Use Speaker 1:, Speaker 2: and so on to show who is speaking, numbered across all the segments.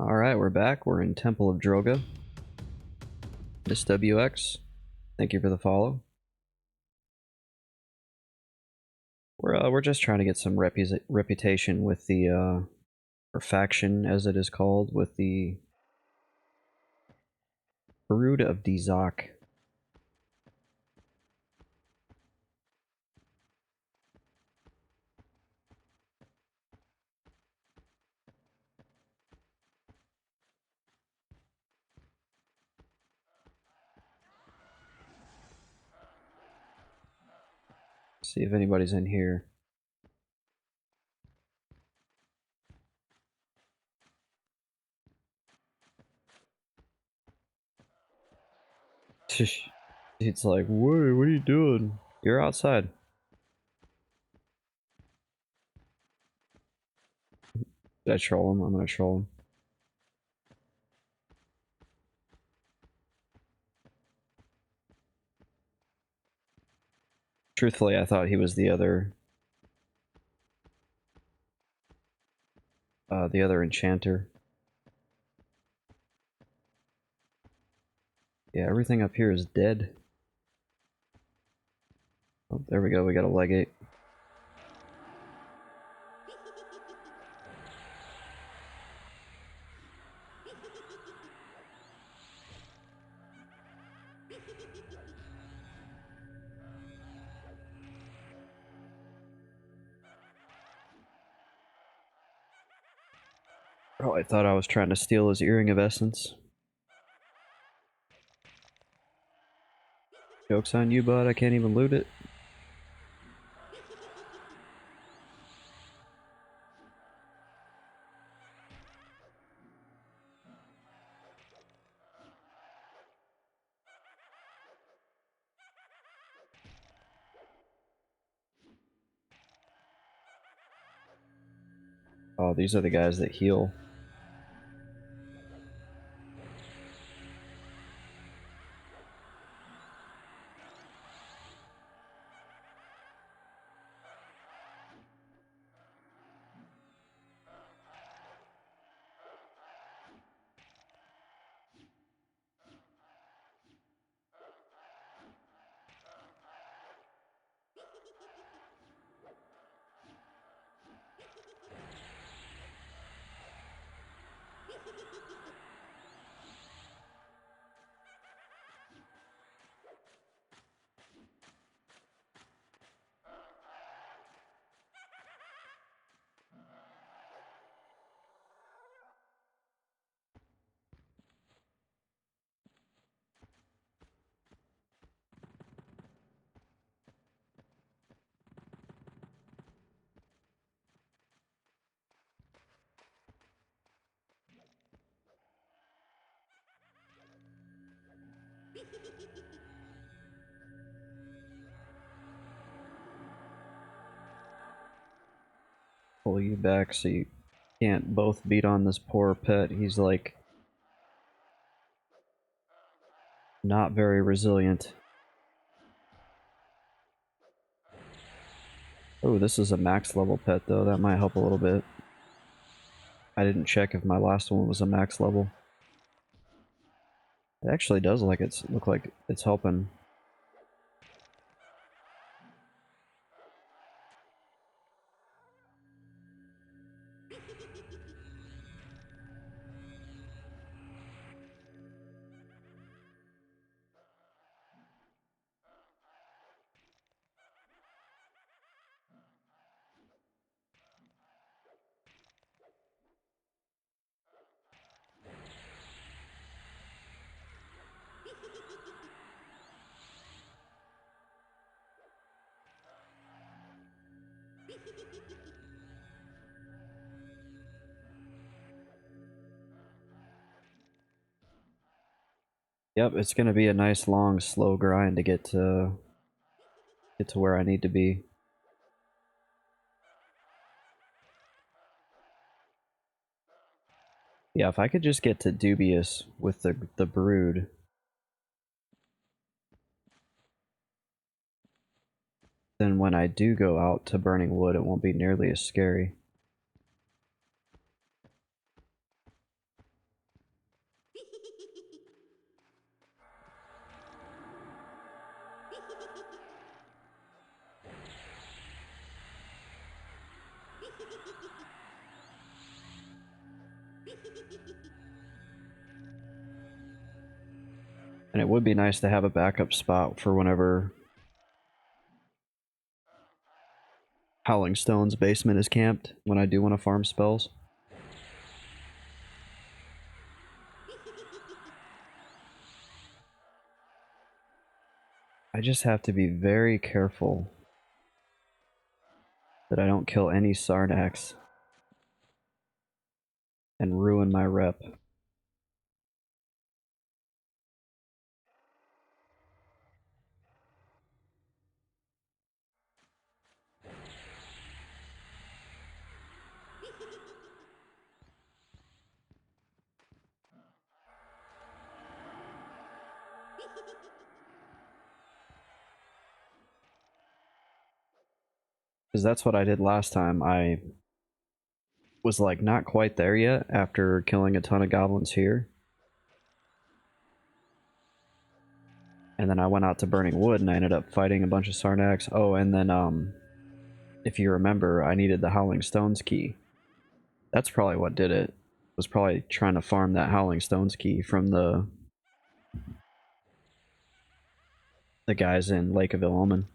Speaker 1: Alright, we're back. We're in Temple of Droga. Miss WX, thank you for the follow. We're just trying to get some reputation with the, or faction, as it is called, with the Brood of Dizak. See if anybody's in here. It's like, what are you doing? You're outside. Did I troll him? I'm gonna troll him. Truthfully, I thought he was the other enchanter. Yeah, everything up here is dead. Oh, there we go, we got a legate. Oh, I thought I was trying to steal his earring of essence. Joke's on you, bud. I can't even loot it. Oh, these are the guys that heal. Pull you back so you can't both beat on this poor pet. He's like not very resilient. Oh, this is a max level pet though. That might help a little bit. I didn't check if my last one was a max level. It actually does look like it's helping. Yep, it's gonna be a nice long slow grind to get to where I need to be. Yeah, if I could just get to dubious with the brood, then when I do go out to burning wood, it won't be nearly as scary. And it would be nice to have a backup spot for whenever Howling Stone's basement is camped, when I do want to farm spells. I just have to be very careful that I don't kill any Sarnax and ruin my rep. Because that's what I did last time. I was like not quite there yet after killing a ton of goblins here. And then I went out to Burning Wood and I ended up fighting a bunch of Sarnax. Oh, and then if you remember, I needed the Howling Stones key. That's probably what did it. Was probably trying to farm that Howling Stones key from the guys in Lake of Ill-Omen.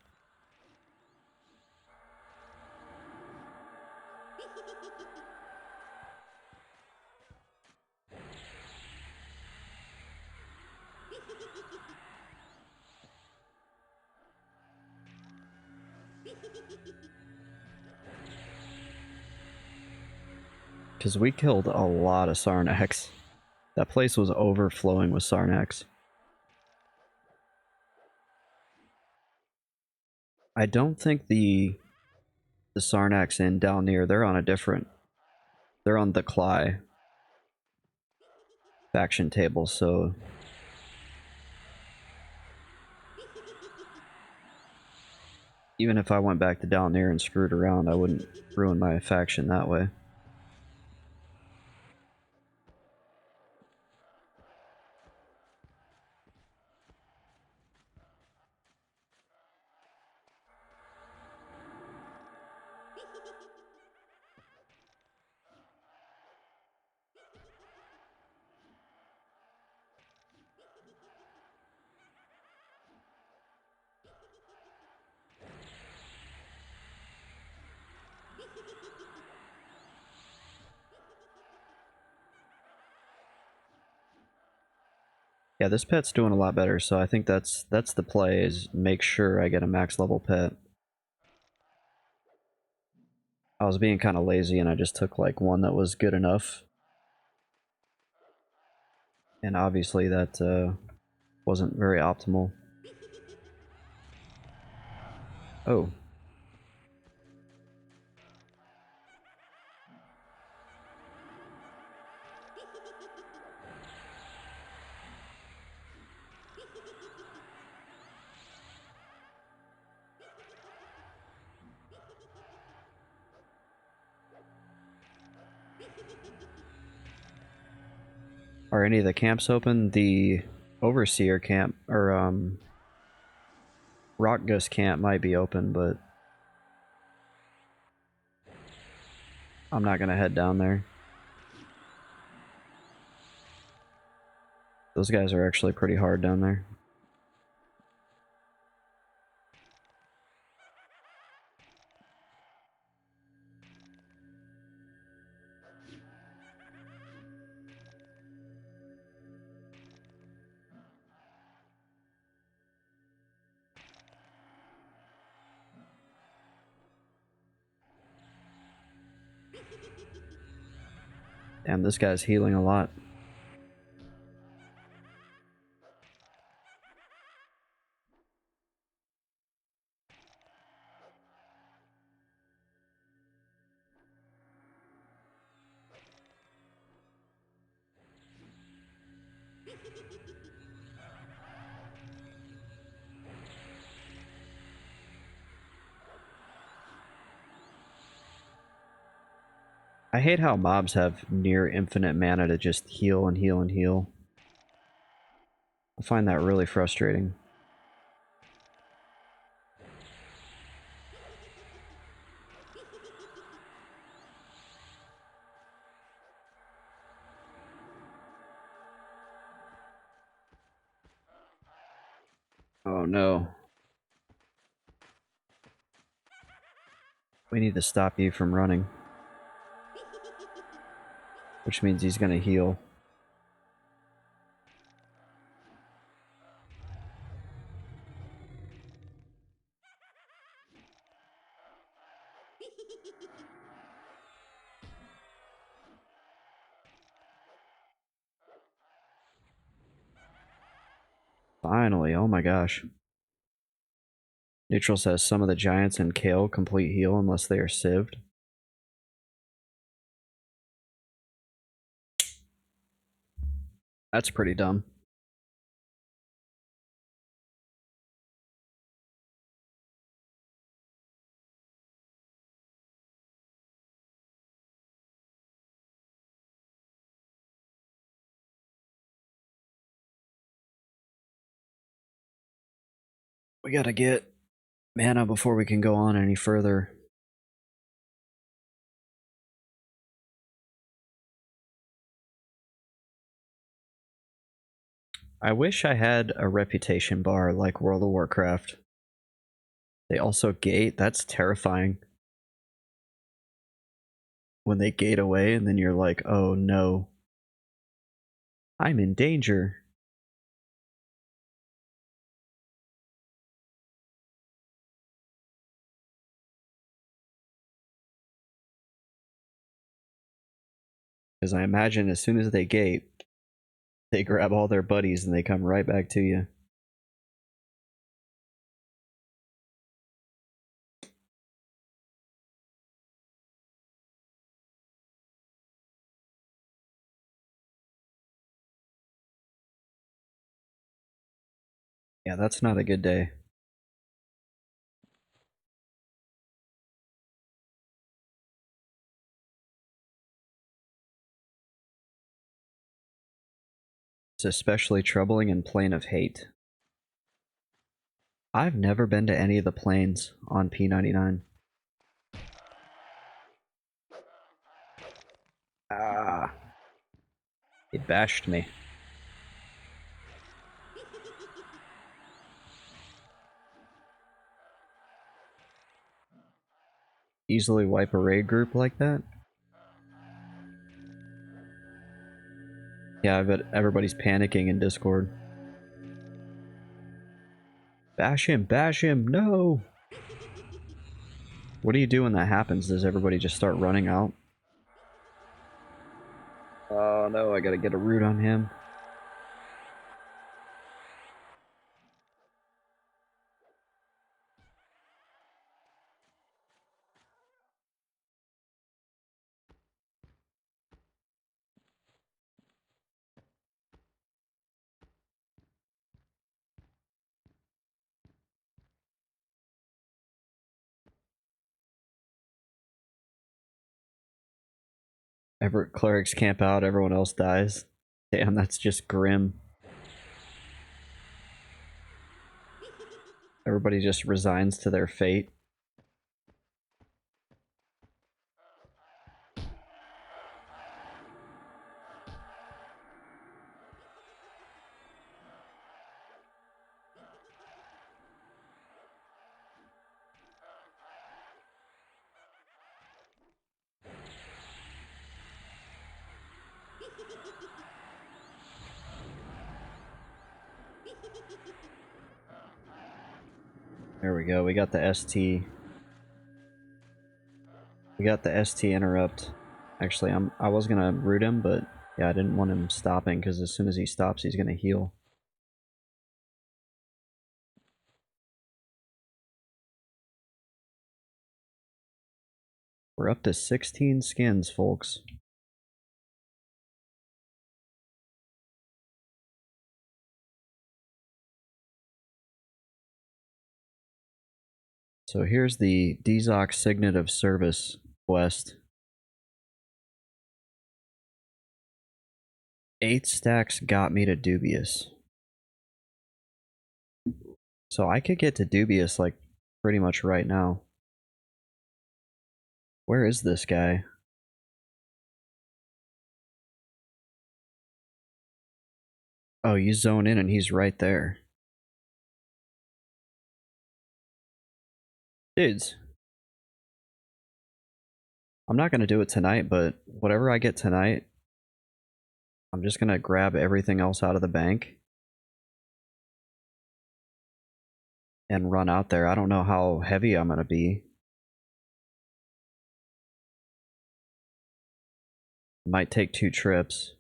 Speaker 1: Because we killed a lot of Sarnax. That place was overflowing with Sarnax. I don't think the Sarnax in down near, they're on a different... They're on the Cly faction table, so... Even if I went back to down there and screwed around, I wouldn't ruin my faction that way. Yeah, this pet's doing a lot better, so I think that's the play, is make sure I get a max level pet. I was being kind of lazy and I just took like one that was good enough. And obviously that wasn't very optimal. Oh. Are any of the camps open? The Overseer camp, or Rockgus camp might be open, but I'm not gonna head down there. Those guys are actually pretty hard down there. Damn, this guy's healing a lot. I hate how mobs have near infinite mana to just heal and heal and heal. I find that really frustrating. Oh no. We need to stop you from running. Which means he's gonna heal. Finally, oh my gosh. Neutral says some of the giants and Kale complete heal unless they are sieved. That's pretty dumb. We gotta get mana before we can go on any further. I wish I had a reputation bar like World of Warcraft. They also gate. That's terrifying. When they gate away and then you're like, oh no. I'm in danger. Because I imagine as soon as they gate, they grab all their buddies and they come right back to you. Yeah, that's not a good day. It's especially troubling in Plane of Hate. I've never been to any of the planes on P99. Ah. It bashed me. Easily wipe a raid group like that? Yeah, I bet everybody's panicking in Discord. Bash him, no! What do you do when that happens? Does everybody just start running out? Oh no, I gotta get a root on him. Clerics camp out, everyone else dies. Damn, that's just grim. Everybody just resigns to their fate. There we go, we got the ST. We got the ST interrupt. Actually, I was gonna root him, but yeah, I didn't want him stopping because as soon as he stops, he's gonna heal. We're up to 16 skins, folks. So here's the Dzoc Signet of Service quest. 8 stacks got me to dubious. So I could get to Dubious, like, pretty much right now. Where is this guy? Oh, you zone in and he's right there. Dudes, I'm not gonna do it tonight, but whatever I get tonight, I'm just gonna grab everything else out of the bank and run out there. I don't know how heavy I'm gonna be. Might take 2 trips,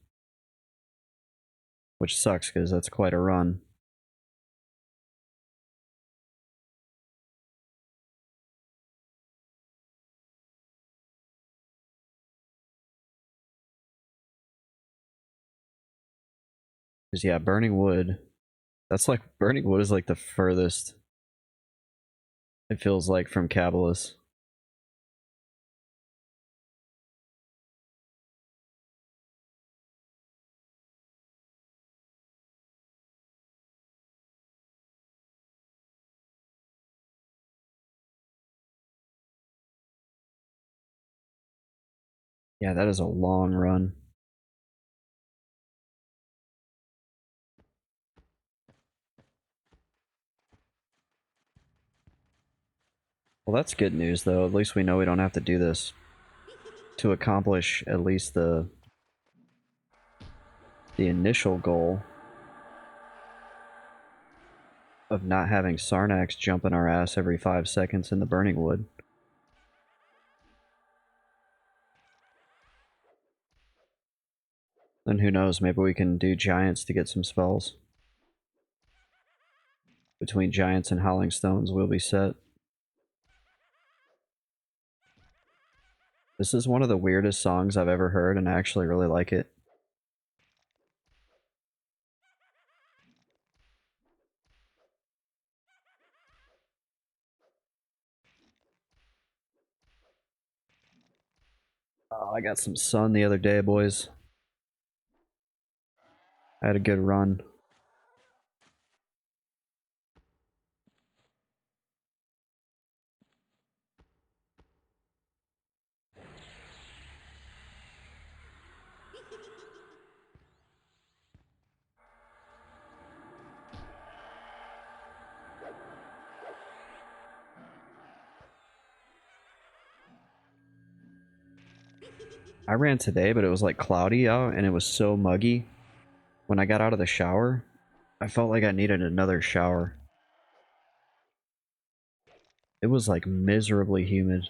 Speaker 1: which sucks because that's quite a run. Because yeah, burning wood. That's like, burning wood is like the furthest it feels like from Cabalus. Yeah, that is a long run. Well, that's good news, though. At least we know we don't have to do this to accomplish at least the initial goal of not having Sarnax jumping our ass every 5 seconds in the burning wood. Then who knows, maybe we can do giants to get some spells. Between giants and howling stones, we'll be set. This is one of the weirdest songs I've ever heard, and I actually really like it. Oh, I got some sun the other day, boys. I had a good run. I ran today, but it was like cloudy out, and it was so muggy. When I got out of the shower, I felt like I needed another shower. It was like miserably humid.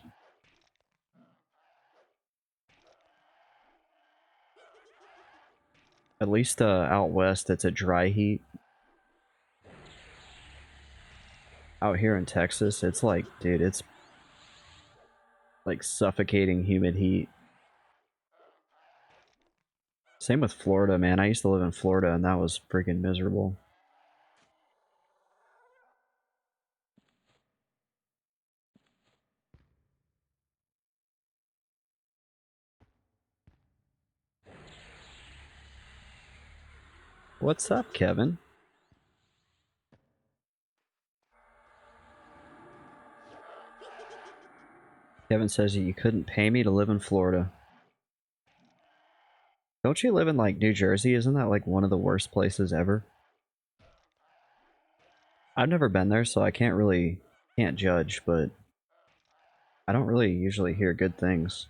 Speaker 1: At least out west, it's a dry heat. Out here in Texas, it's like, dude, it's like suffocating humid heat. Same with Florida, man. I used to live in Florida, and that was freaking miserable. What's up, Kevin? Kevin says you couldn't pay me to live in Florida. Don't you live in, like, New Jersey? Isn't that, like, one of the worst places ever? I've never been there, so I can't judge, but I don't really usually hear good things.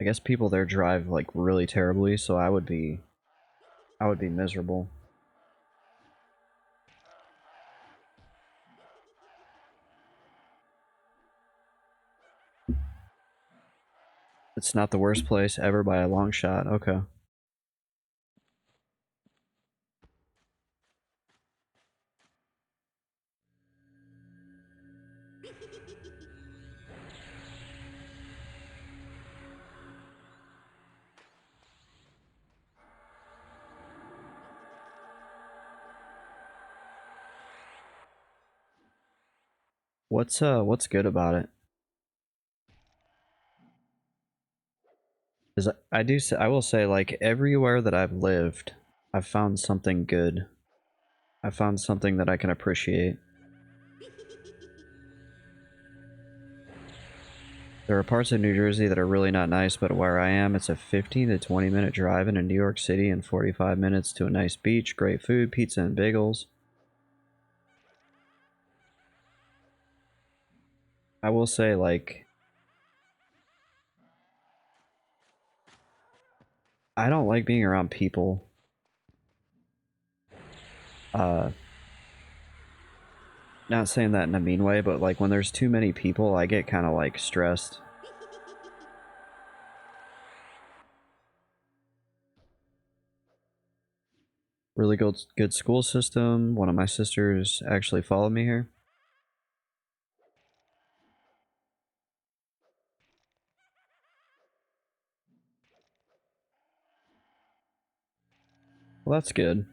Speaker 1: I guess people there drive, like, really terribly, so I would be miserable. It's not the worst place ever by a long shot. Okay. What's good about it? Is I do say, I will say, like, everywhere that I've lived, I've found something good. I found something that I can appreciate. There are parts of New Jersey that are really not nice, but where I am, it's a 15 to 20 minute drive into New York City and 45 minutes to a nice beach, great food, pizza and bagels. I will say, like, I don't like being around people. Uh, Not saying that in a mean way, but like when there's too many people, I get kind of like stressed. Really good school system. One of my sisters actually followed me here. Well, that's good.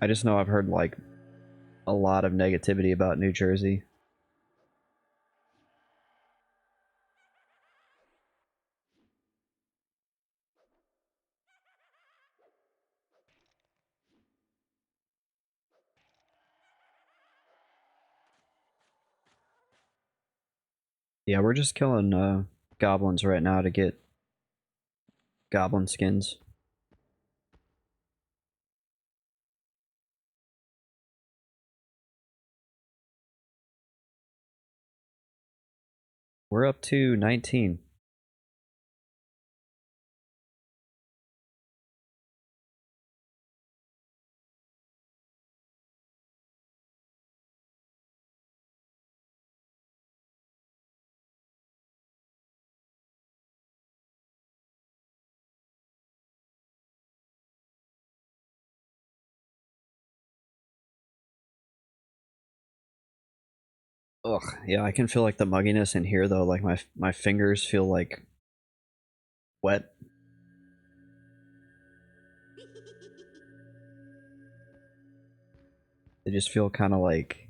Speaker 1: I just know I've heard like a lot of negativity about New Jersey. Yeah, we're just killing goblins right now to get goblin skins. We're up to 19. Ugh, yeah, I can feel like the mugginess in here though. Like my fingers feel like wet. They just feel kind of like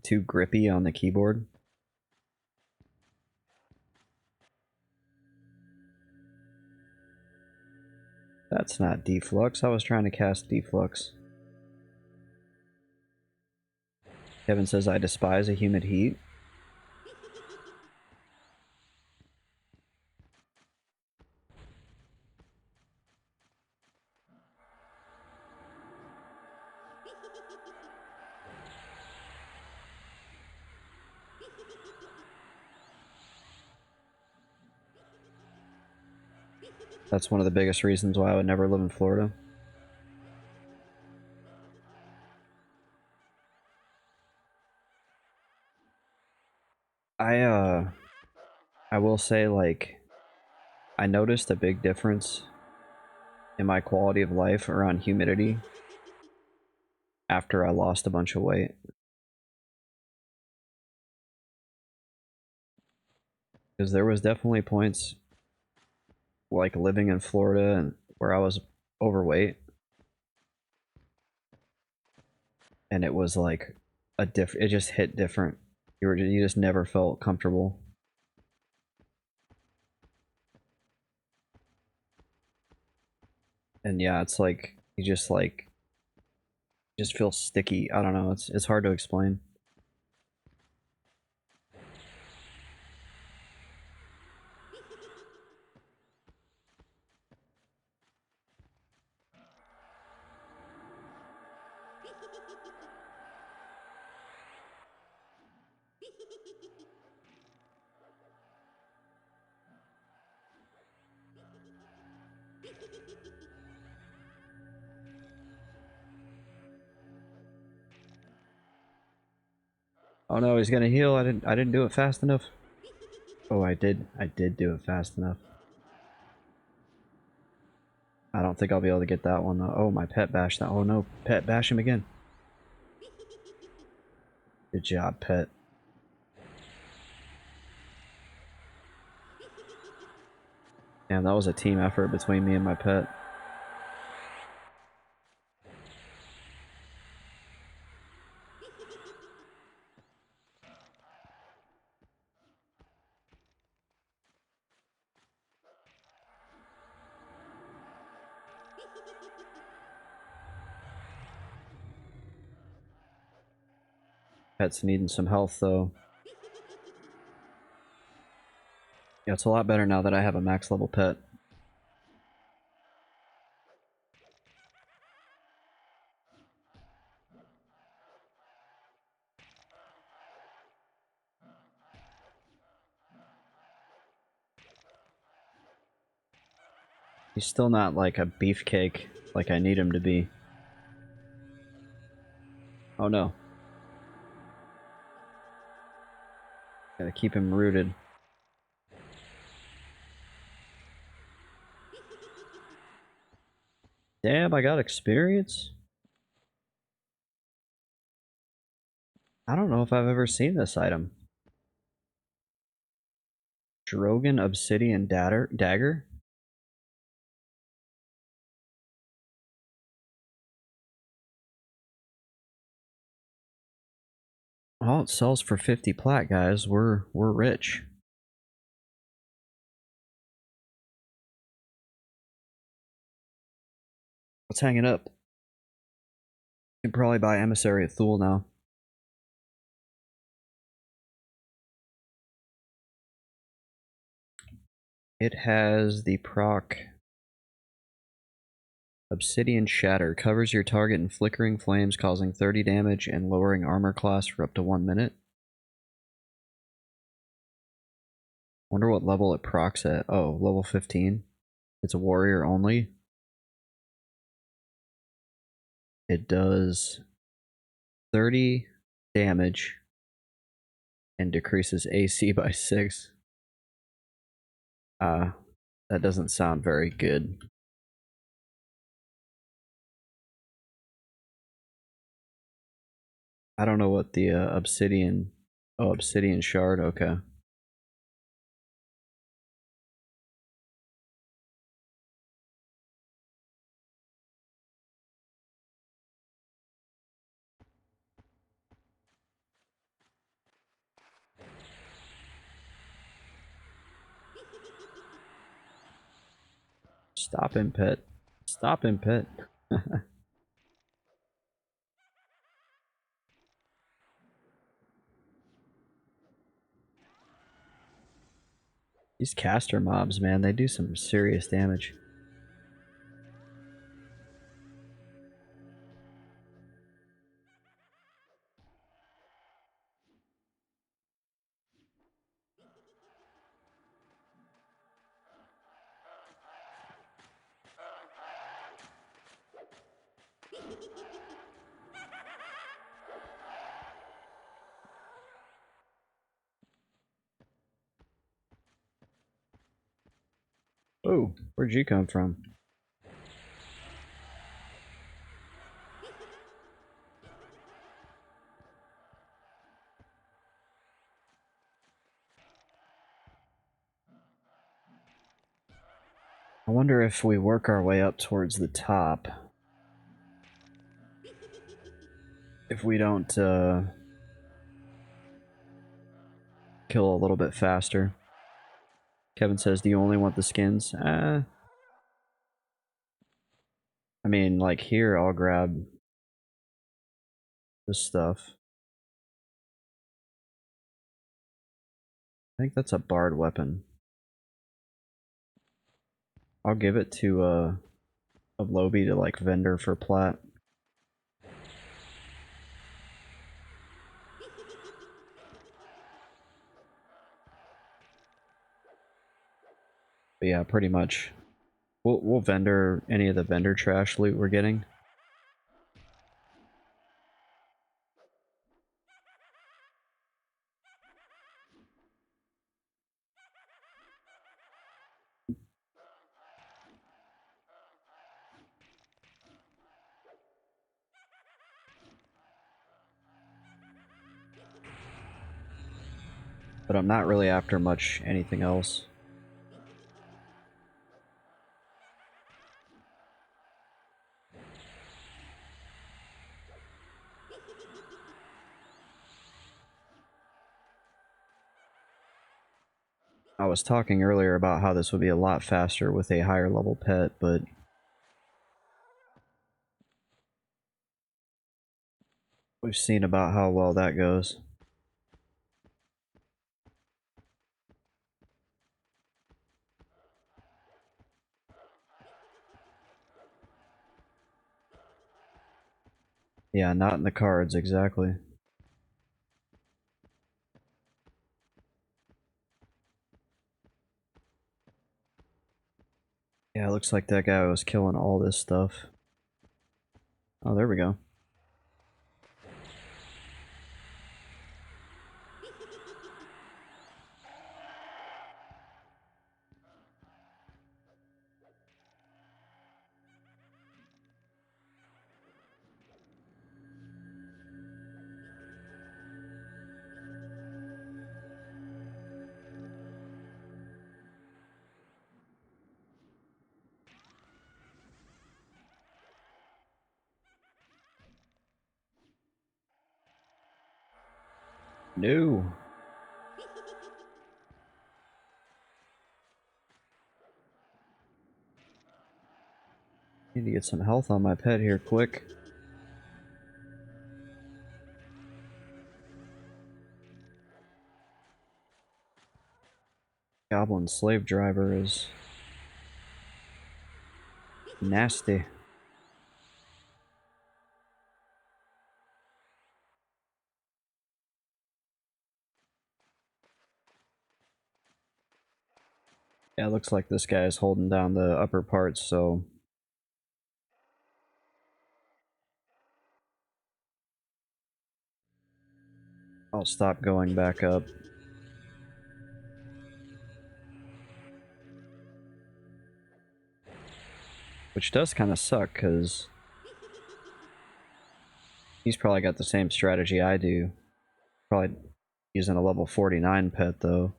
Speaker 1: too grippy on the keyboard. That's not deflux. I was trying to cast deflux. Kevin says I despise a humid heat. That's one of the biggest reasons why I would never live in Florida. I I will say, like, I noticed a big difference in my quality of life around humidity after I lost a bunch of weight. Because there was definitely points like living in Florida and where I was overweight, and it was like it just hit different. You just never felt comfortable. And yeah, it's like you just feel sticky. I don't know. It's hard to explain. Oh no, he's gonna heal. I didn't do it fast enough. Oh, I did do it fast enough. I don't think I'll be able to get that one though. Oh, my pet bashed that. Oh no, pet, bash him again. Good job, pet. Damn, that was a team effort between me and my pet. Pet's needing some health, though. Yeah, it's a lot better now that I have a max level pet. He's still not like a beefcake like I need him to be. Oh no. Gotta keep him rooted. Damn, I got experience? I don't know if I've ever seen this item. Drogan Obsidian Dagger? Oh, it sells for 50 plat, guys. We're rich. Let's hang it up. You can probably buy Emissary at Thule now. It has the proc Obsidian Shatter. Covers your target in flickering flames, causing 30 damage and lowering armor class for up to 1 minute. Wonder what level it procs at. Oh, level 15. It's a warrior only. It does 30 damage and decreases AC by 6. That doesn't sound very good. I don't know what the obsidian... Oh, obsidian shard, okay. Stop him, pet. Stop him, pet. These caster mobs, man, they do some serious damage. Oh, where'd you come from? I wonder if we work our way up towards the top, if we don't kill a little bit faster. Kevin says, do you only want the skins? I mean, like here, I'll grab this stuff. I think that's a bard weapon. I'll give it to a lobby to like vendor for plat. But yeah, pretty much. We'll vendor any of the vendor trash loot we're getting. But I'm not really after much anything else. I was talking earlier about how this would be a lot faster with a higher level pet, but We've seen about how well that goes. Yeah, not in the cards, exactly. Yeah, it looks like that guy was killing all this stuff. Oh, there we go. No. Need to get some health on my pet here quick. Goblin slave driver is nasty. Yeah, it looks like this guy is holding down the upper parts, so I'll stop going back up. Which does kind of suck, because he's probably got the same strategy I do. Probably using a level 49 pet, though.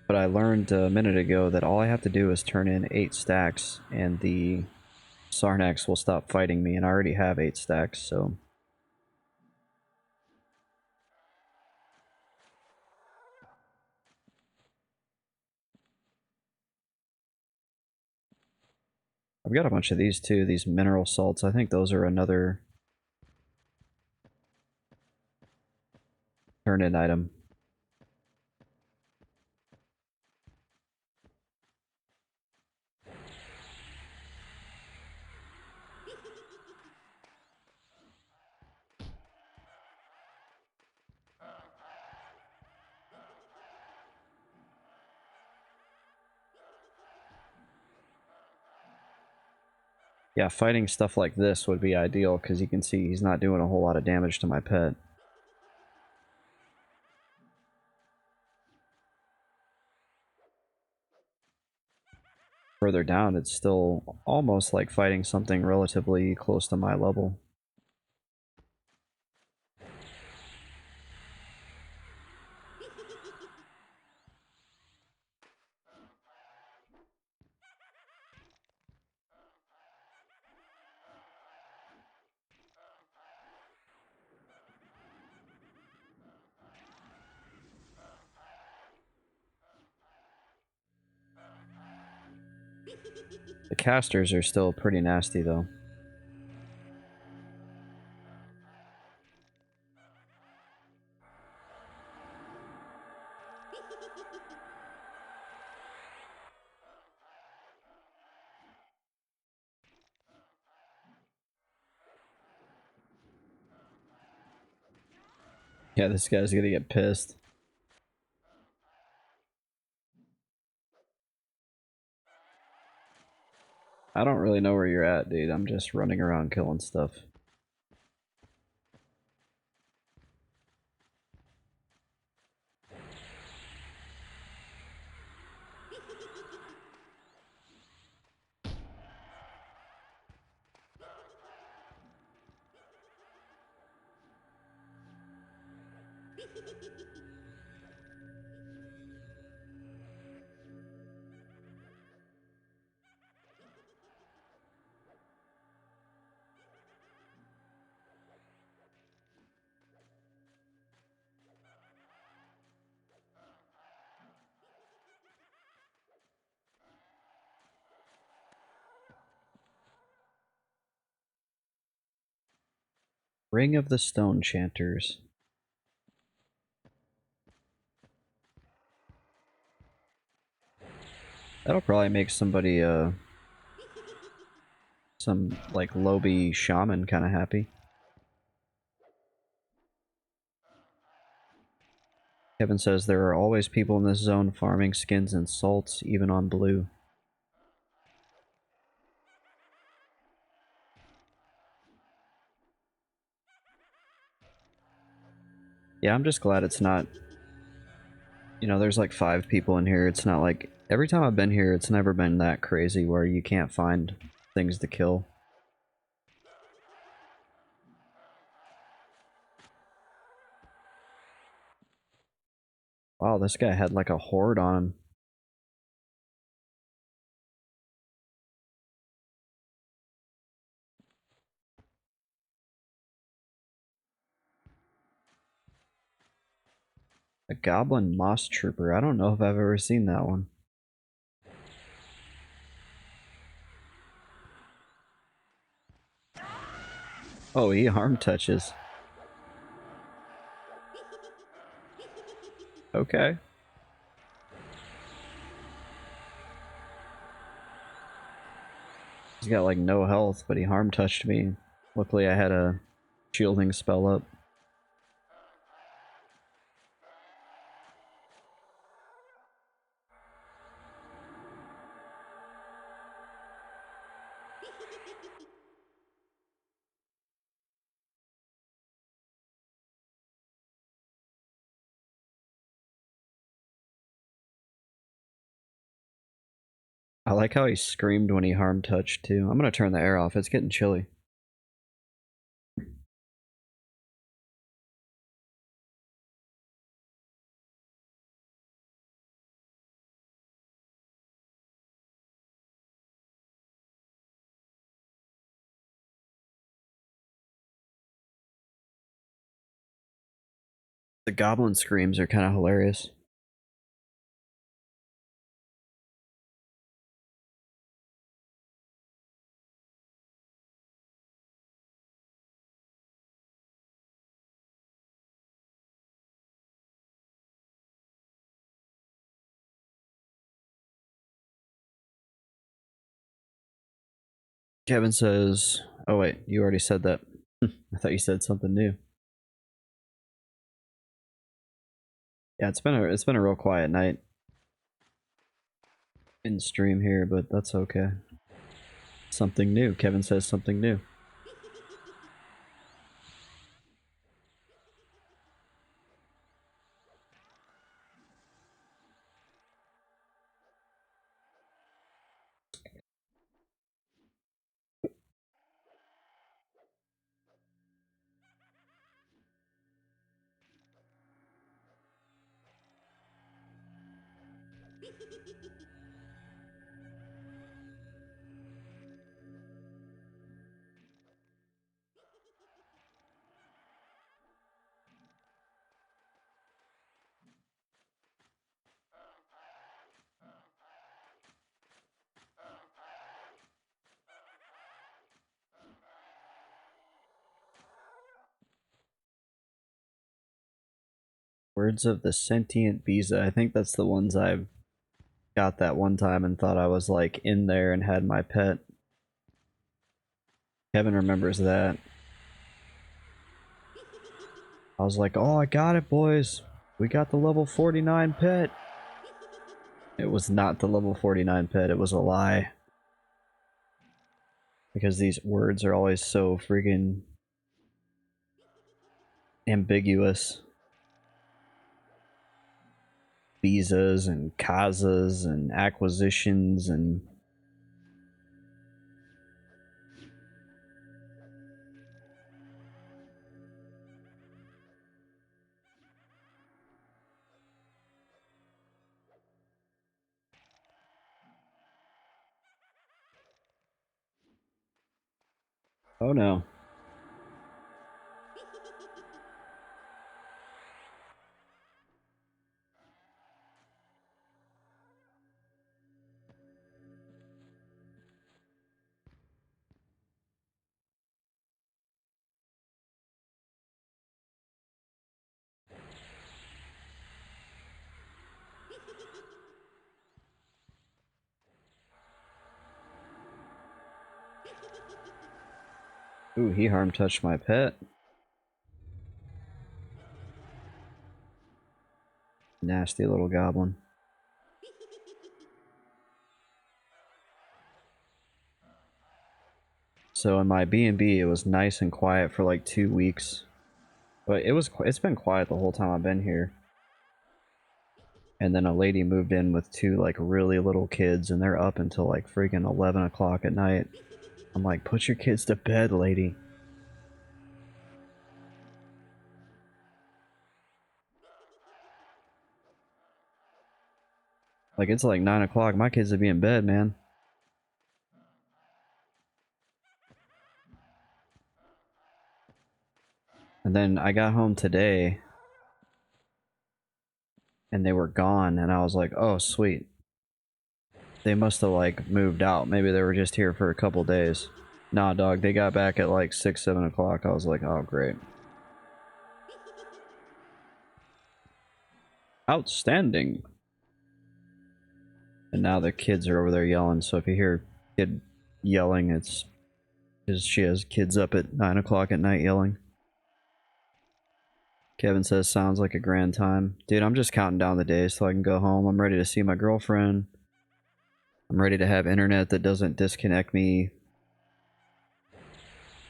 Speaker 1: But I learned a minute ago that all I have to do is turn in 8 stacks, and the Sarnax will stop fighting me, and I already have 8 stacks, so... I've got a bunch of these too, these mineral salts. I think those are another turn-in item. Yeah, fighting stuff like this would be ideal, because you can see he's not doing a whole lot of damage to my pet. Further down, it's still almost like fighting something relatively close to my level. The casters are still pretty nasty, though. Yeah, this guy's gonna get pissed. I don't really know where you're at, dude. I'm just running around killing stuff. Ring of the Stone Chanters. That'll probably make somebody, some, like, Lobby shaman kind of happy. Kevin says there are always people in this zone farming skins and salts, even on blue. Yeah, I'm just glad it's not... You know, there's like 5 people in here. It's not like... Every time I've been here, it's never been that crazy where you can't find things to kill. Wow, this guy had like a horde on him. A goblin moss trooper. I don't know if I've ever seen that one. Oh, he harm touches. Okay. He's got like no health, but he harm touched me. Luckily I had a shielding spell up. I like how he screamed when he harm touched too. I'm gonna turn the air off, it's getting chilly. The goblin screams are kind of hilarious. Kevin says, oh wait, you already said that. I thought you said something new. Yeah, it's been a real quiet night in stream here, but that's okay. Something new. Kevin says something new. Words of the Sentient Visa. I think that's the ones I've got that one time and thought I was like in there and had my pet. Kevin remembers that. I was like, oh, I got it, boys. We got the level 49 pet. It was not the level 49 pet, it was a lie. Because these words are always so friggin' ambiguous. Visas and casas and acquisitions and... Oh no. Ooh, he harm touched my pet. Nasty little goblin. So in my B&B, it was nice and quiet for like 2 weeks. But it's been quiet the whole time I've been here. And then a lady moved in with 2 like really little kids, and they're up until like freaking 11 o'clock at night. I'm like, put your kids to bed, lady. Like, it's like 9 o'clock. My kids would be in bed, man. And then I got home today, and they were gone, and I was like, oh, sweet. They must have, like, moved out. Maybe they were just here for a couple days. Nah, dog, they got back at like 6, 7 o'clock. I was like, oh, great. Outstanding. And now the kids are over there yelling, so if you hear a kid yelling, it's because she has kids up at 9 o'clock at night yelling. Kevin says, sounds like a grand time. Dude, I'm just counting down the days so I can go home. I'm ready to see my girlfriend. I'm ready to have internet that doesn't disconnect me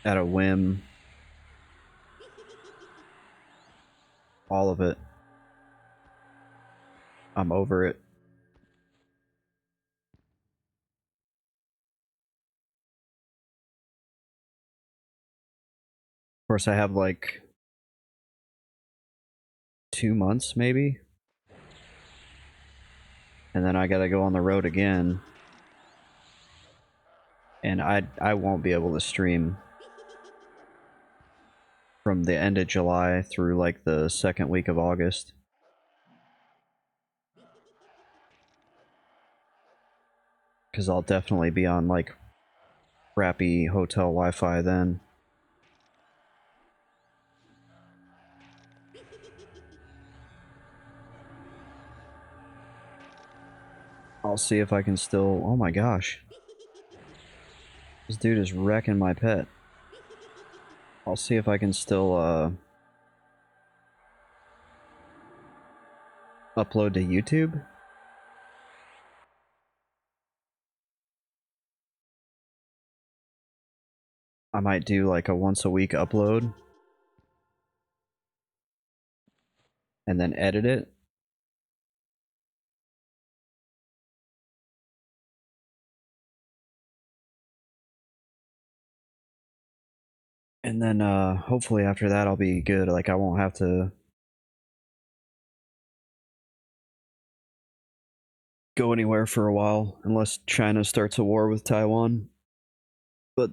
Speaker 1: at a whim. All of it. I'm over it. Of course, I have like 2 months, maybe. And then I gotta go on the road again. And I won't be able to stream from the end of July through like the second week of August. Because I'll definitely be on like crappy hotel Wi-Fi then. I'll see if I can still... Oh my gosh. This dude is wrecking my pet. I'll see if I can still upload to YouTube. I might do like a once a week upload. And then edit it. And then hopefully after that I'll be good. Like I won't have to go anywhere for a while unless China starts a war with Taiwan. But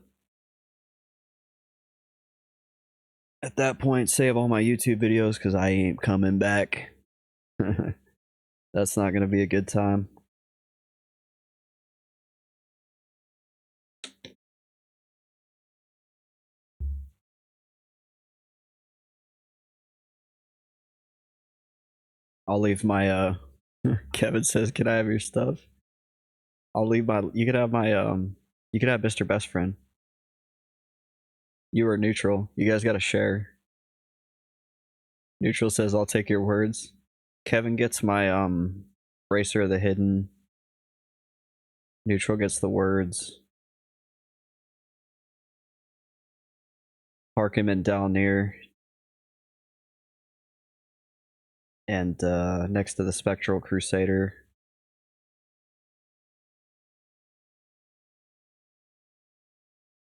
Speaker 1: at that point, save all my YouTube videos because I ain't coming back. That's not going to be a good time. I'll leave my Kevin says, "Can I have your stuff?" I'll leave my you could have my you could have Mr. Best Friend. You are neutral. You guys got to share. Neutral says, "I'll take your words." Kevin gets my Bracer of the Hidden. Neutral gets the words. Harkiman down near. And next to the Spectral Crusader.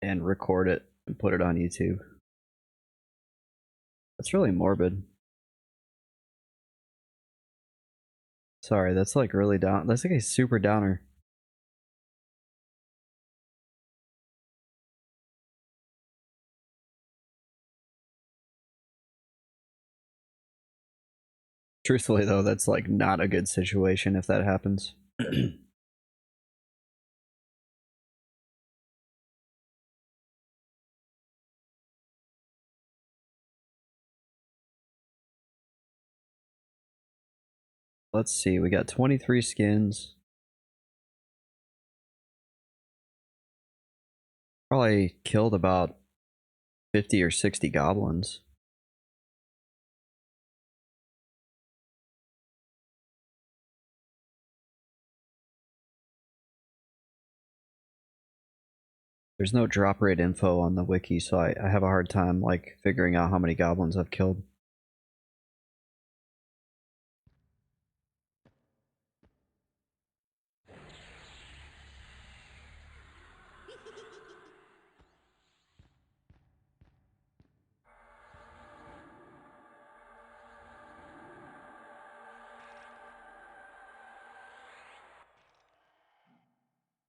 Speaker 1: And record it and put it on YouTube. That's really morbid. Sorry, that's like really down. That's like a super downer. Truthfully, though, that's like not a good situation if that happens. Let's see, we got 23 skins. Probably killed about 50 or 60 goblins. There's no drop rate info on the wiki, so I have a hard time like figuring out how many goblins I've killed.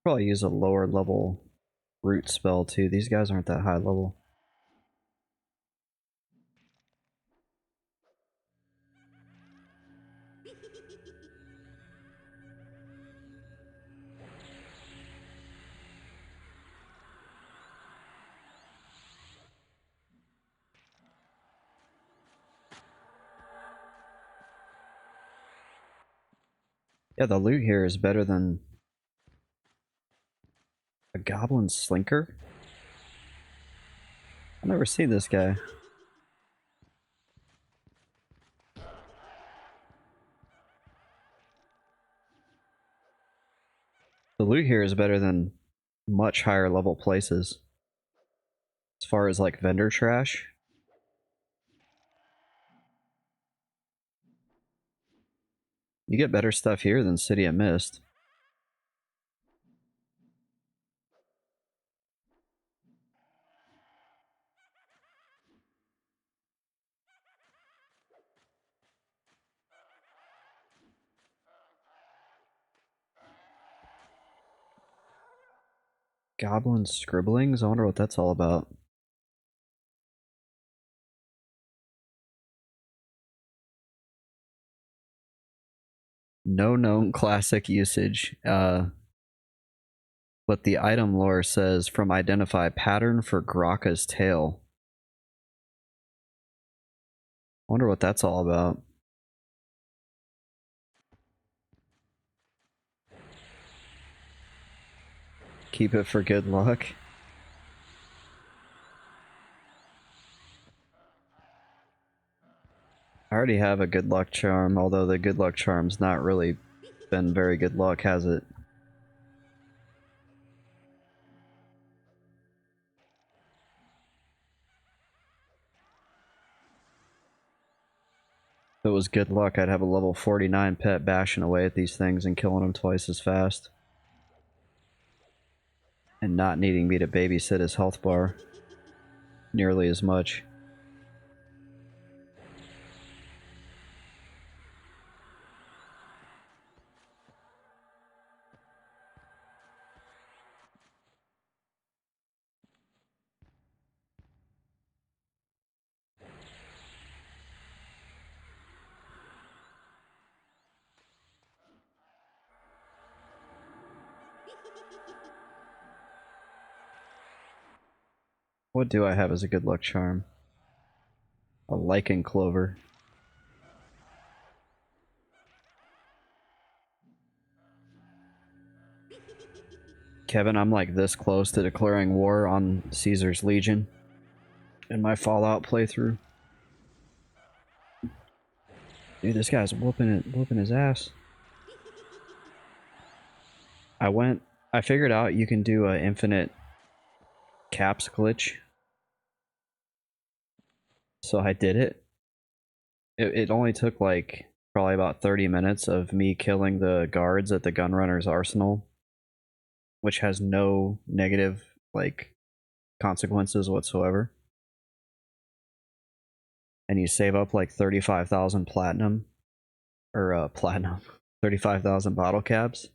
Speaker 1: Probably use a lower level root spell too. These guys aren't that high level. Yeah, the loot here is better than a goblin slinker. I've never seen this guy. The loot here is better than much higher level places. As far as like vendor trash. You get better stuff here than City of Mist. Goblin scribblings? I wonder what that's all about. No known classic usage. But the item lore says from identify pattern for Graka's tail. I wonder what that's all about. Keep it for good luck. I already have a good luck charm, although the good luck charm's not really been very good luck, has it? If it was good luck, I'd have a level 49 pet bashing away at these things and killing them twice as fast. And not needing me to babysit his health bar nearly as much. What do I have as a good luck charm? A lichen clover. Kevin, I'm like this close to declaring war on Caesar's Legion in my Fallout playthrough. Dude, this guy's whooping his ass. I figured out you can do an infinite caps glitch. So I did it. It only took like probably about 30 minutes of me killing the guards at the gunrunner's arsenal, which has no negative like consequences whatsoever. And you save up like 35,000 platinum or platinum 35,000 bottle caps,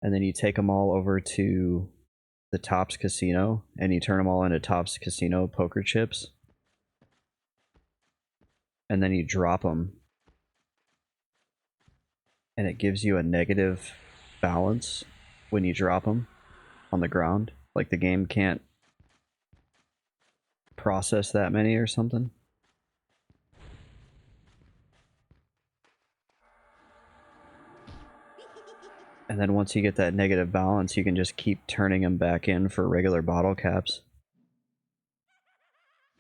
Speaker 1: and then you take them all over to the Tops Casino and you turn them all into Tops Casino poker chips, and then you drop them, and it gives you a negative balance when you drop them on the ground. Like the game can't process that many or something. And then once you get that negative balance, you can just keep turning them back in for regular bottle caps.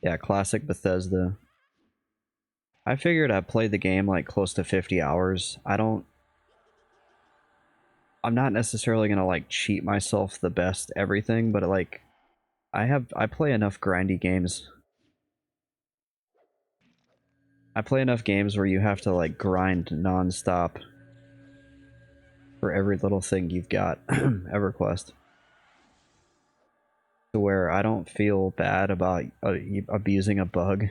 Speaker 1: Yeah, classic Bethesda. I figured I'd play the game like close to 50 hours. I'm not necessarily gonna like cheat myself the best everything, but like I play enough grindy games. I play enough games where you have to like grind non-stop for every little thing you've got. EverQuest. To where I don't feel bad about abusing a bug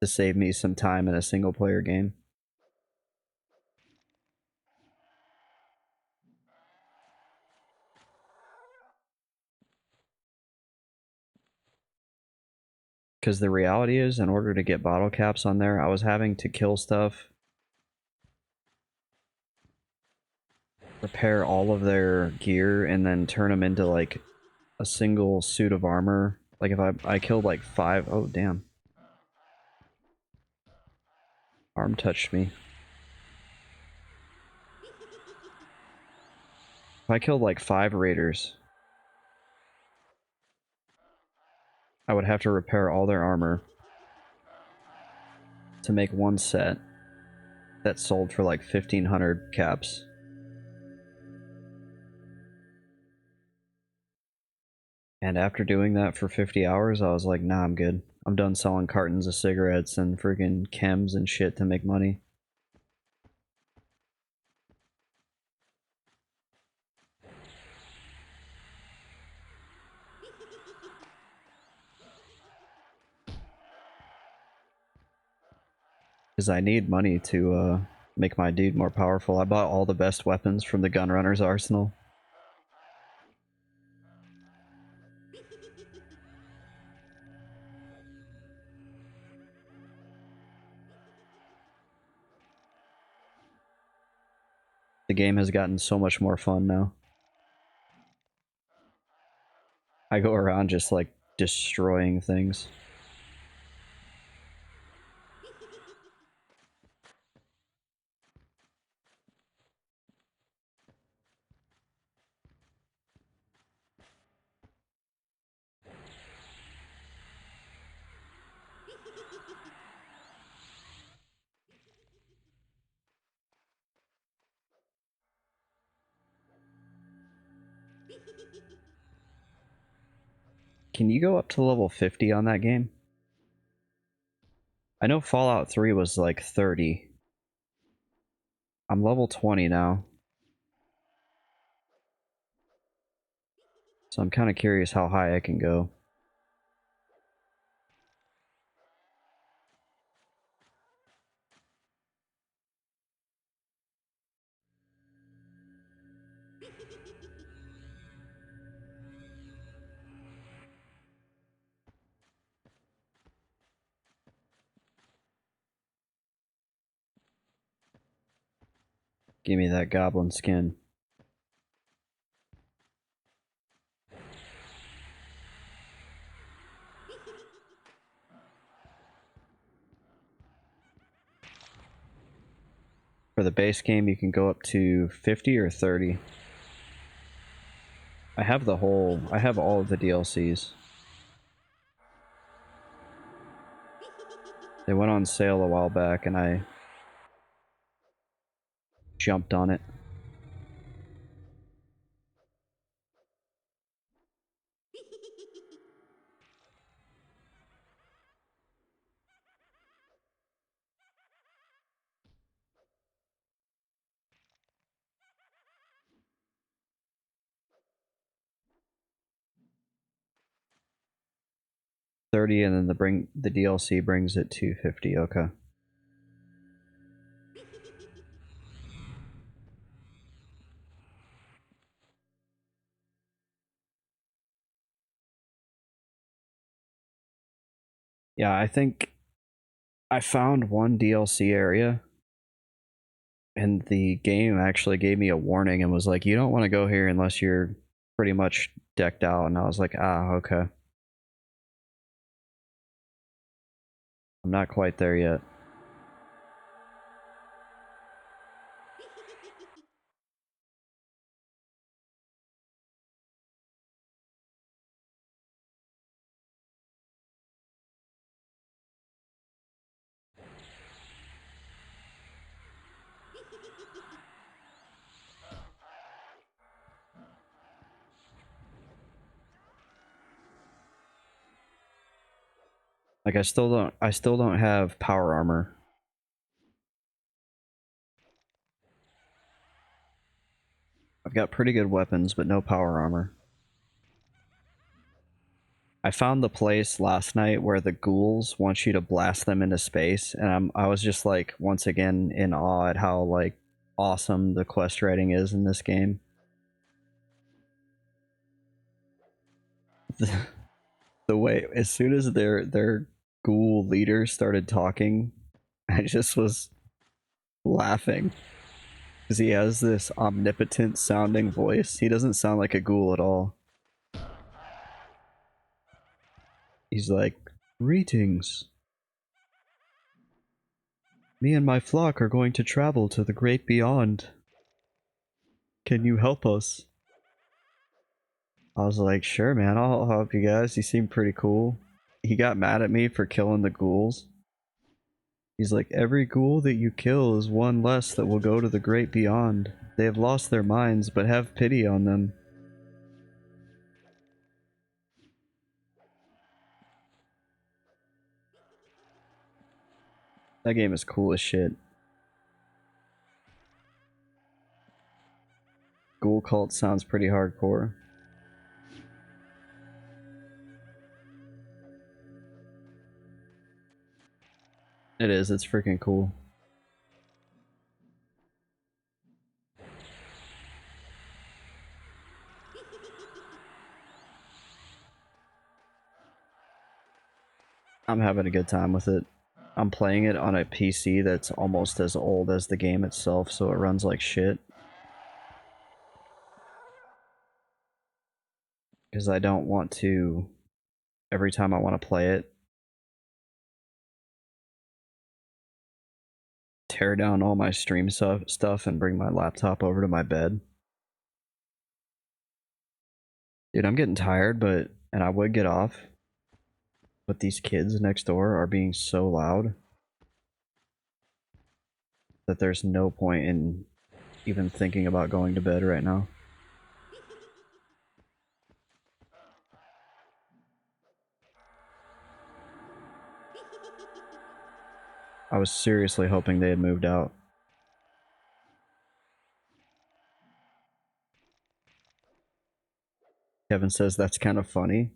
Speaker 1: to save me some time in a single player game. Because the reality is, in order to get bottle caps on there, I was having to kill stuff, repair all of their gear, and then turn them into like a single suit of armor. Like if I killed like 5, oh damn. Arm touched me. If I killed like 5 raiders, I would have to repair all their armor to make one set that sold for like 1,500 caps. And after doing that for 50 hours, I was like, nah, I'm good. I'm done selling cartons of cigarettes and freaking chems and shit to make money. Because I need money to make my dude more powerful. I bought all the best weapons from the Gunrunner's arsenal. The game has gotten so much more fun now. I go around just like destroying things. Can you go up to level 50 on that game? I know Fallout 3 was like 30. I'm level 20 now. So I'm kind of curious how high I can go. Give me that goblin skin. For the base game, you can go up to 50 or 30. I have all of the DLCs. They went on sale a while back and I jumped on it. $30 and then the DLC brings it to $50. Okay. Yeah, I think I found one DLC area and the game actually gave me a warning and was like, you don't want to go here unless you're pretty much decked out. And I was like, ah, okay. I'm not quite there yet. Like, I still don't have power armor. I've got pretty good weapons, but no power armor. I found the place last night where the ghouls want you to blast them into space, and I was just like, once again, in awe at how, like, awesome the quest writing is in this game. The way, as soon as their ghoul leader started talking, I just was laughing. Because he has this omnipotent sounding voice. He doesn't sound like a ghoul at all. He's like, "Greetings. Me and my flock are going to travel to the great beyond. Can you help us?" I was like, "Sure, man, I'll help you guys." He seemed pretty cool. He got mad at me for killing the ghouls. He's like, "Every ghoul that you kill is one less that will go to the great beyond. They have lost their minds, but have pity on them." That game is cool as shit. Ghoul cult sounds pretty hardcore. It is, it's freaking cool. I'm having a good time with it. I'm playing it on a PC that's almost as old as the game itself, so it runs like shit. Because I don't want to, every time I want to play it, tear down all my stream stuff and bring my laptop over to my bed. Dude, I'm getting tired, and I would get off, but these kids next door are being so loud that there's no point in even thinking about going to bed right now. I was seriously hoping they had moved out. Kevin says that's kind of funny.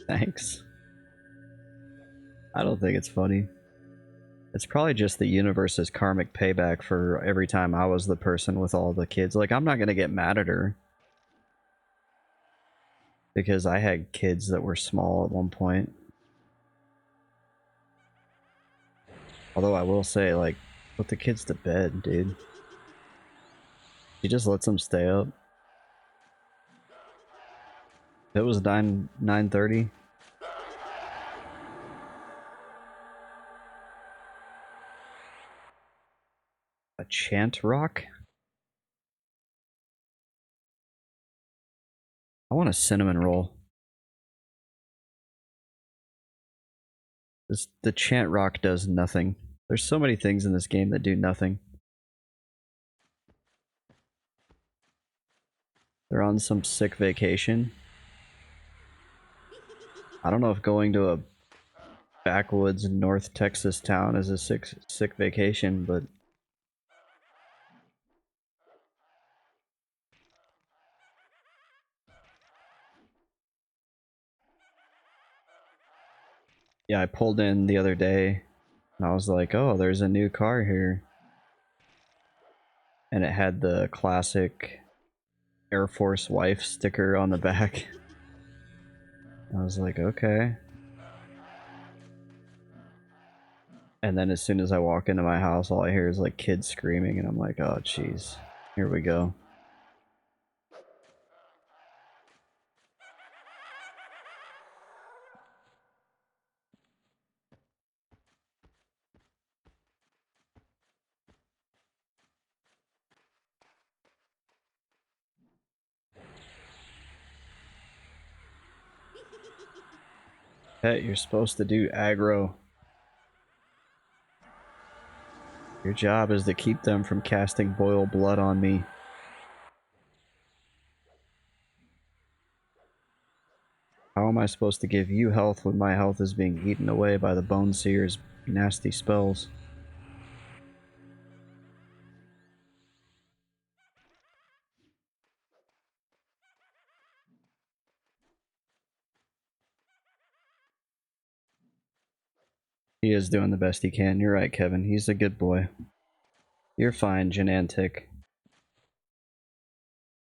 Speaker 1: Thanks. I don't think it's funny. It's probably just the universe's karmic payback for every time I was the person with all the kids. Like, I'm not gonna get mad at her. Because I had kids that were small at one point. Although I will say, like, put the kids to bed, dude. She just lets them stay up. It was 9:30. A chant rock? I want a cinnamon roll. The chant rock does nothing. There's so many things in this game that do nothing. They're on some sick vacation. I don't know if going to a backwoods North Texas town is a sick vacation, but yeah, I pulled in the other day and I was like, "Oh, there's a new car here." And it had the classic Air Force wife sticker on the back. I was like, "Okay." And then as soon as I walk into my house, all I hear is like kids screaming and I'm like, "Oh, jeez. Here we go." Pet, you're supposed to do aggro. Your job is to keep them from casting boil blood on me. I supposed to give you health when my health is being eaten away by the Bone Seer's nasty spells? He is doing the best he can. You're right, Kevin. He's a good boy. You're fine, Genantic.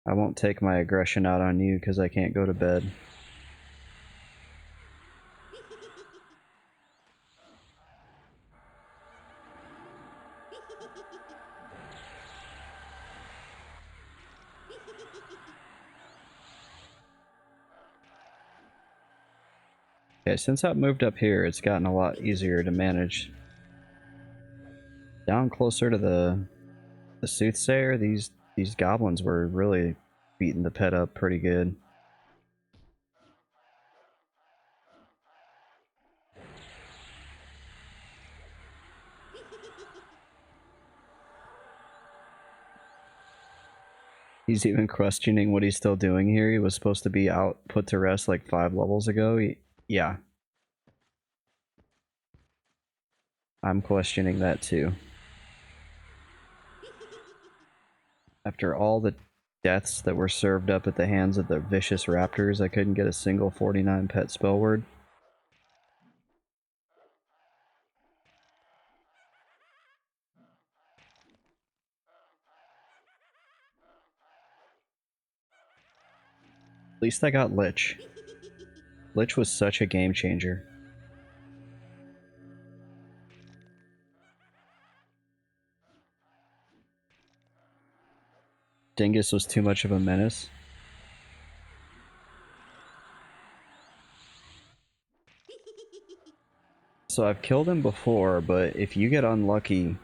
Speaker 1: I won't take my aggression out on you because I can't go to bed. Okay, since I've moved up here, it's gotten a lot easier to manage. Down closer to the soothsayer, these goblins were really beating the pet up pretty good. He's even questioning what he's still doing here. He was supposed to be out put to rest like 5 levels ago. Yeah. I'm questioning that too. After all the deaths that were served up at the hands of the vicious raptors, I couldn't get a single 49 pet spell word. At least I got Lich. Lich was such a game changer. Dingus was too much of a menace. So I've killed him before, but if you get unlucky,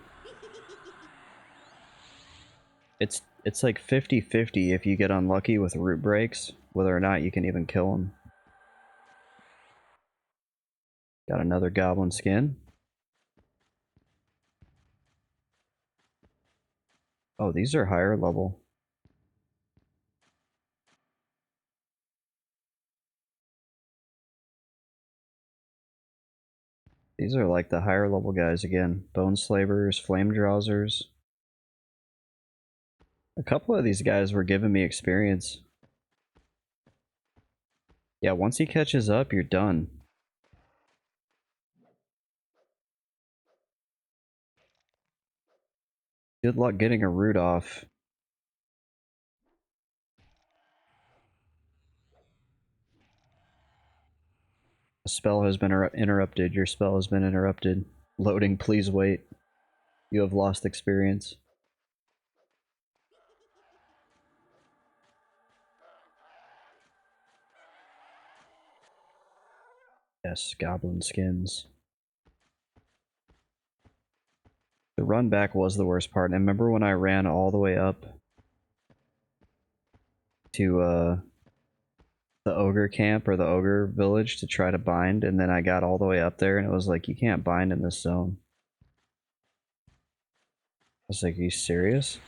Speaker 1: it's like 50-50 if you get unlucky with root breaks, whether or not you can even kill him. Got another goblin skin. Oh, these are higher level. These are like the higher level guys again. Bone slavers, flame drowsers. A couple of these guys were giving me experience. Yeah, once he catches up, you're done. Good luck getting a root off. A spell has been interrupted. Your spell has been interrupted. Loading, please wait. You have lost experience. Yes, goblin skins. The run back was the worst part. And I remember when I ran all the way up to the ogre camp or the ogre village to try to bind, and then I got all the way up there and it was like, you can't bind in this zone. I was like, are you serious?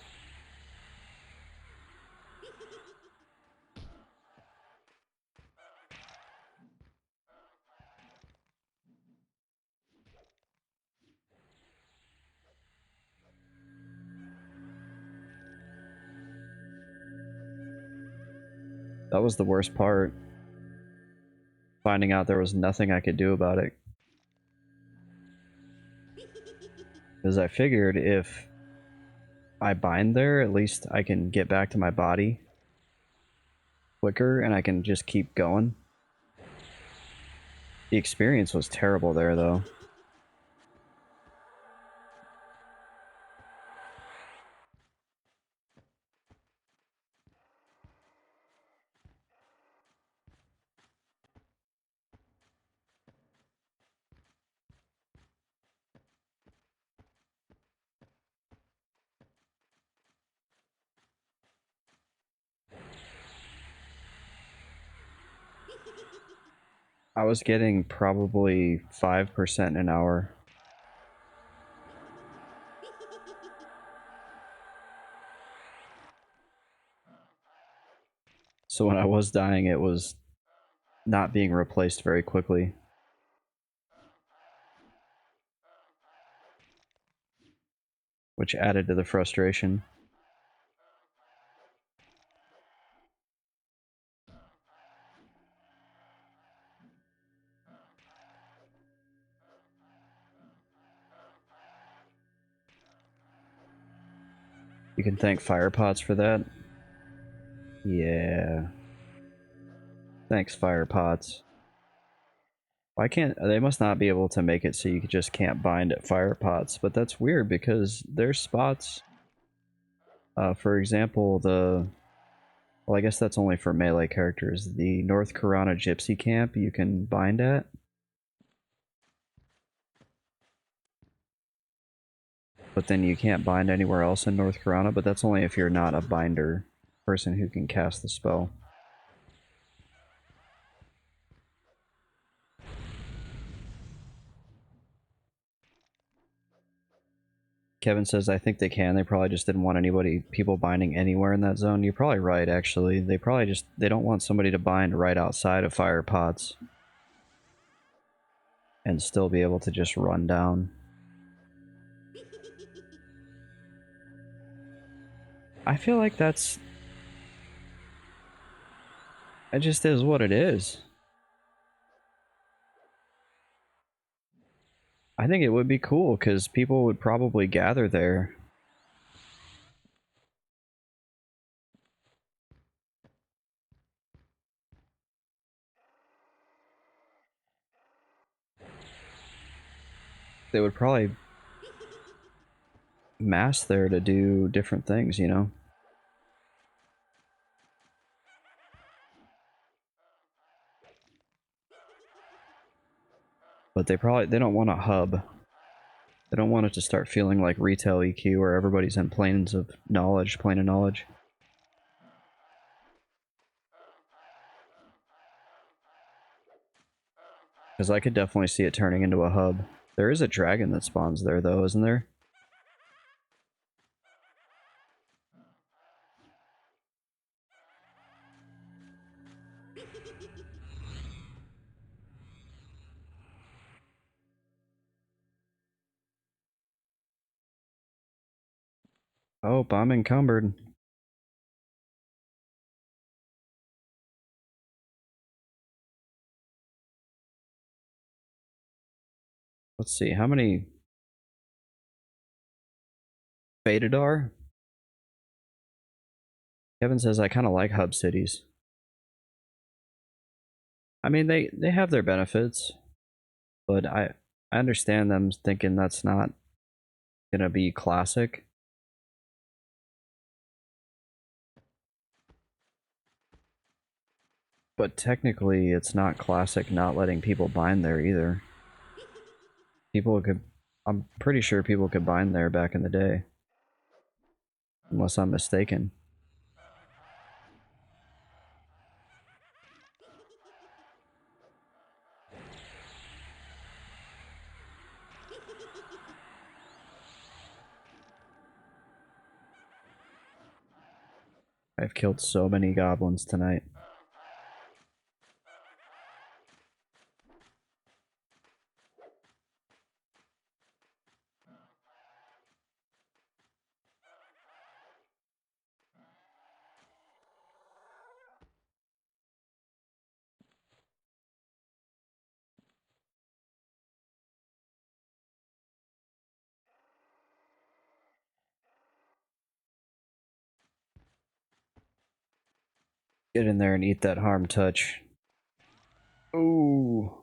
Speaker 1: That was the worst part. Finding out there was nothing I could do about it. Because I figured if I bind there, at least I can get back to my body quicker and I can just keep going. The experience was terrible there, though. I was getting probably 5% an hour. So when I was dying, it was not being replaced very quickly. Which added to the frustration. You can thank Firepots for that. Yeah. Thanks, Firepots. Why can't... They must not be able to make it so you just can't bind at Firepots, but that's weird because there's spots... for example, the... Well, I guess that's only for melee characters. The North Karana Gypsy Camp you can bind at. But then you can't bind anywhere else in North Karana, but that's only if you're not a binder person who can cast the spell. Kevin says, I think they can. They probably just didn't want people binding anywhere in that zone. You're probably right, actually. They probably just... They don't want somebody to bind right outside of Firepots. And still be able to just run down. I feel like that's... It just is what it is. I think it would be cool, because people would probably gather there. They would probably mass there to do different things, you know? But they don't want a hub. They don't want it to start feeling like retail EQ where everybody's in plane of knowledge. Because I could definitely see it turning into a hub. There is a dragon that spawns there though, isn't there? Oh, I'm encumbered. Let's see, how many... Fatadar? Kevin says, I kind of like hub cities. I mean, they have their benefits, but I understand them thinking that's not gonna be classic. But technically, it's not classic not letting people bind there either. People could... I'm pretty sure people could bind there back in the day. Unless I'm mistaken. I've killed so many goblins tonight. Get in there and eat that harm touch. Ooh.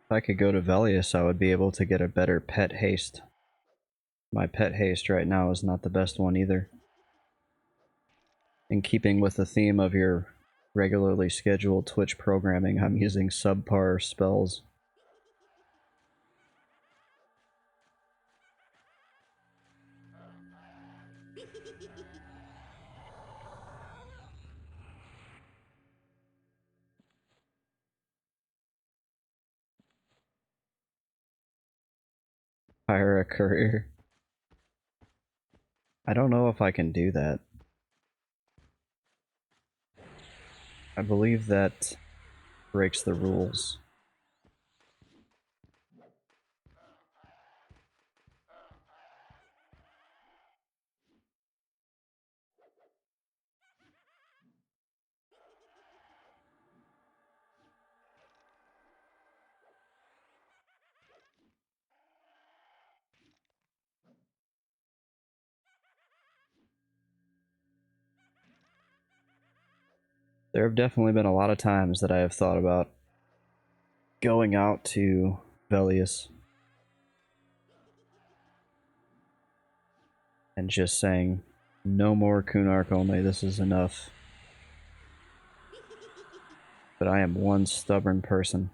Speaker 1: If I could go to Velius, I would be able to get a better pet haste. My pet haste right now is not the best one either. In keeping with the theme of your regularly scheduled Twitch programming, I'm using subpar spells. Hire a courier. I don't know if I can do that. I believe that breaks the rules. There have definitely been a lot of times that I have thought about going out to Velius and just saying, no more Kunark only, this is enough. But I am one stubborn person.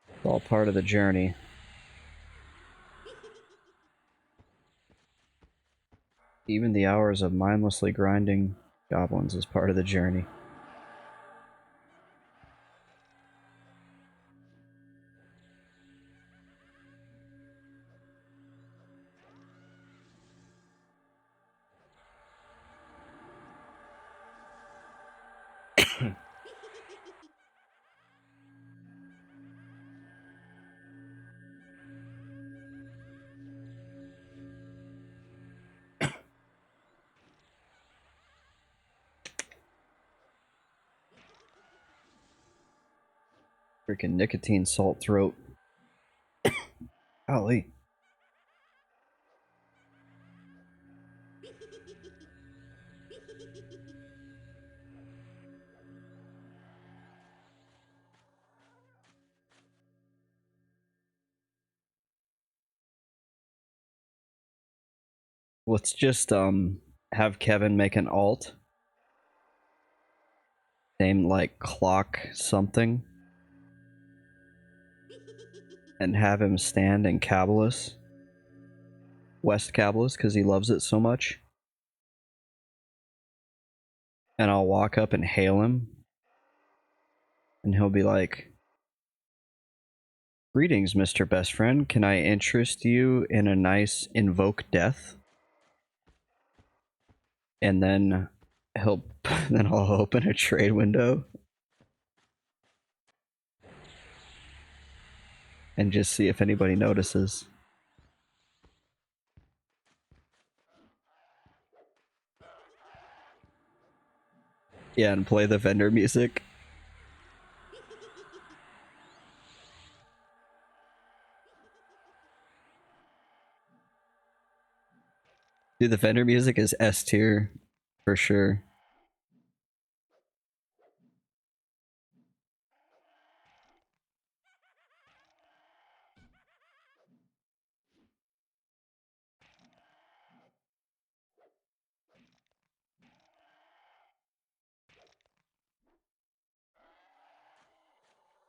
Speaker 1: It's all part of the journey. Even the hours of mindlessly grinding goblins is part of the journey. Freaking nicotine salt throat. Golly. Let's just have Kevin make an alt named like Clock something and have him stand in Cabalus, West Cabalus, because he loves it so much. And I'll walk up and hail him, and he'll be like, "Greetings, Mr. Best Friend. Can I interest you in a nice invoke death?" And then he'll then I'll open a trade window and just see if anybody notices. Yeah, and play the vendor music. Dude, the vendor music is S tier for sure.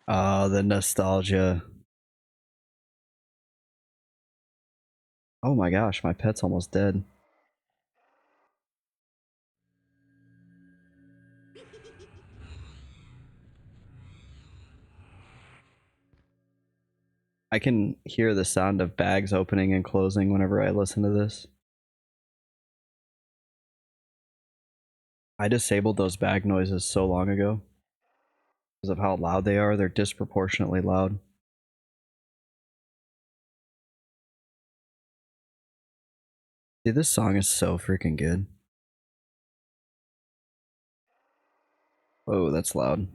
Speaker 1: Oh, the nostalgia. Oh my gosh, my pet's almost dead. I can hear the sound of bags opening and closing whenever I listen to this. I disabled those bag noises so long ago because of how loud they are. They're disproportionately loud. Dude, this song is so freaking good. Oh, that's loud.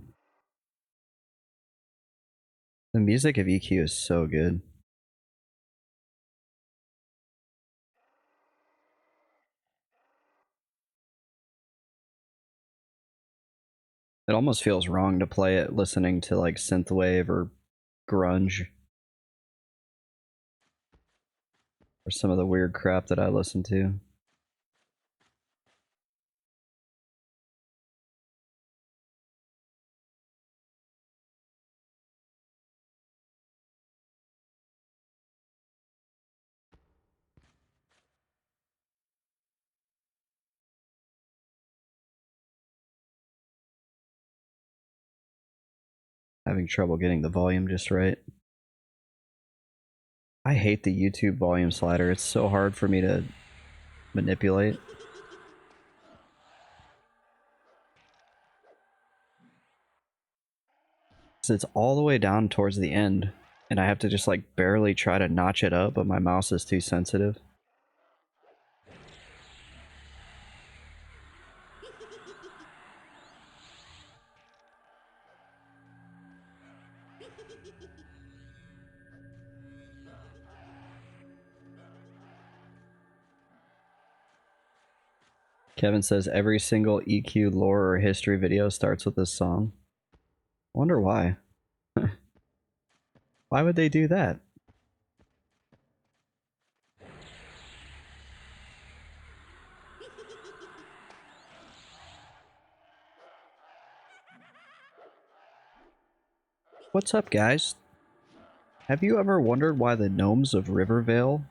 Speaker 1: The music of EQ is so good. It almost feels wrong to play it listening to like synthwave or grunge. Or some of the weird crap that I listen to. Having trouble getting the volume just right. I hate the YouTube volume slider. It's so hard for me to manipulate. So it's all the way down towards the end, and I have to just like barely try to notch it up, but my mouse is too sensitive. Kevin says every single EQ lore or history video starts with this song. Wonder why. Why would they do that? What's up, guys? Have you ever wondered why the gnomes of Rivervale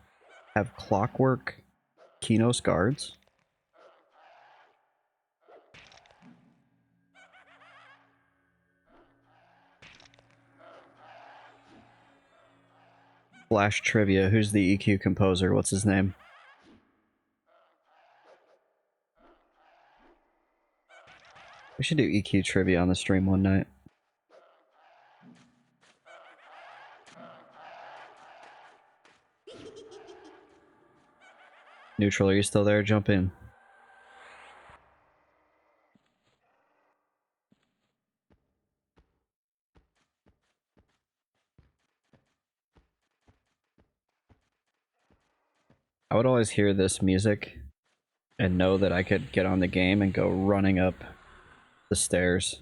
Speaker 1: have clockwork Kinos guards? Flash trivia. Who's the EQ composer? What's his name? We should do EQ trivia on the stream one night. Neutral, are you still there? Jump in. I would always hear this music and know that I could get on the game and go running up the stairs.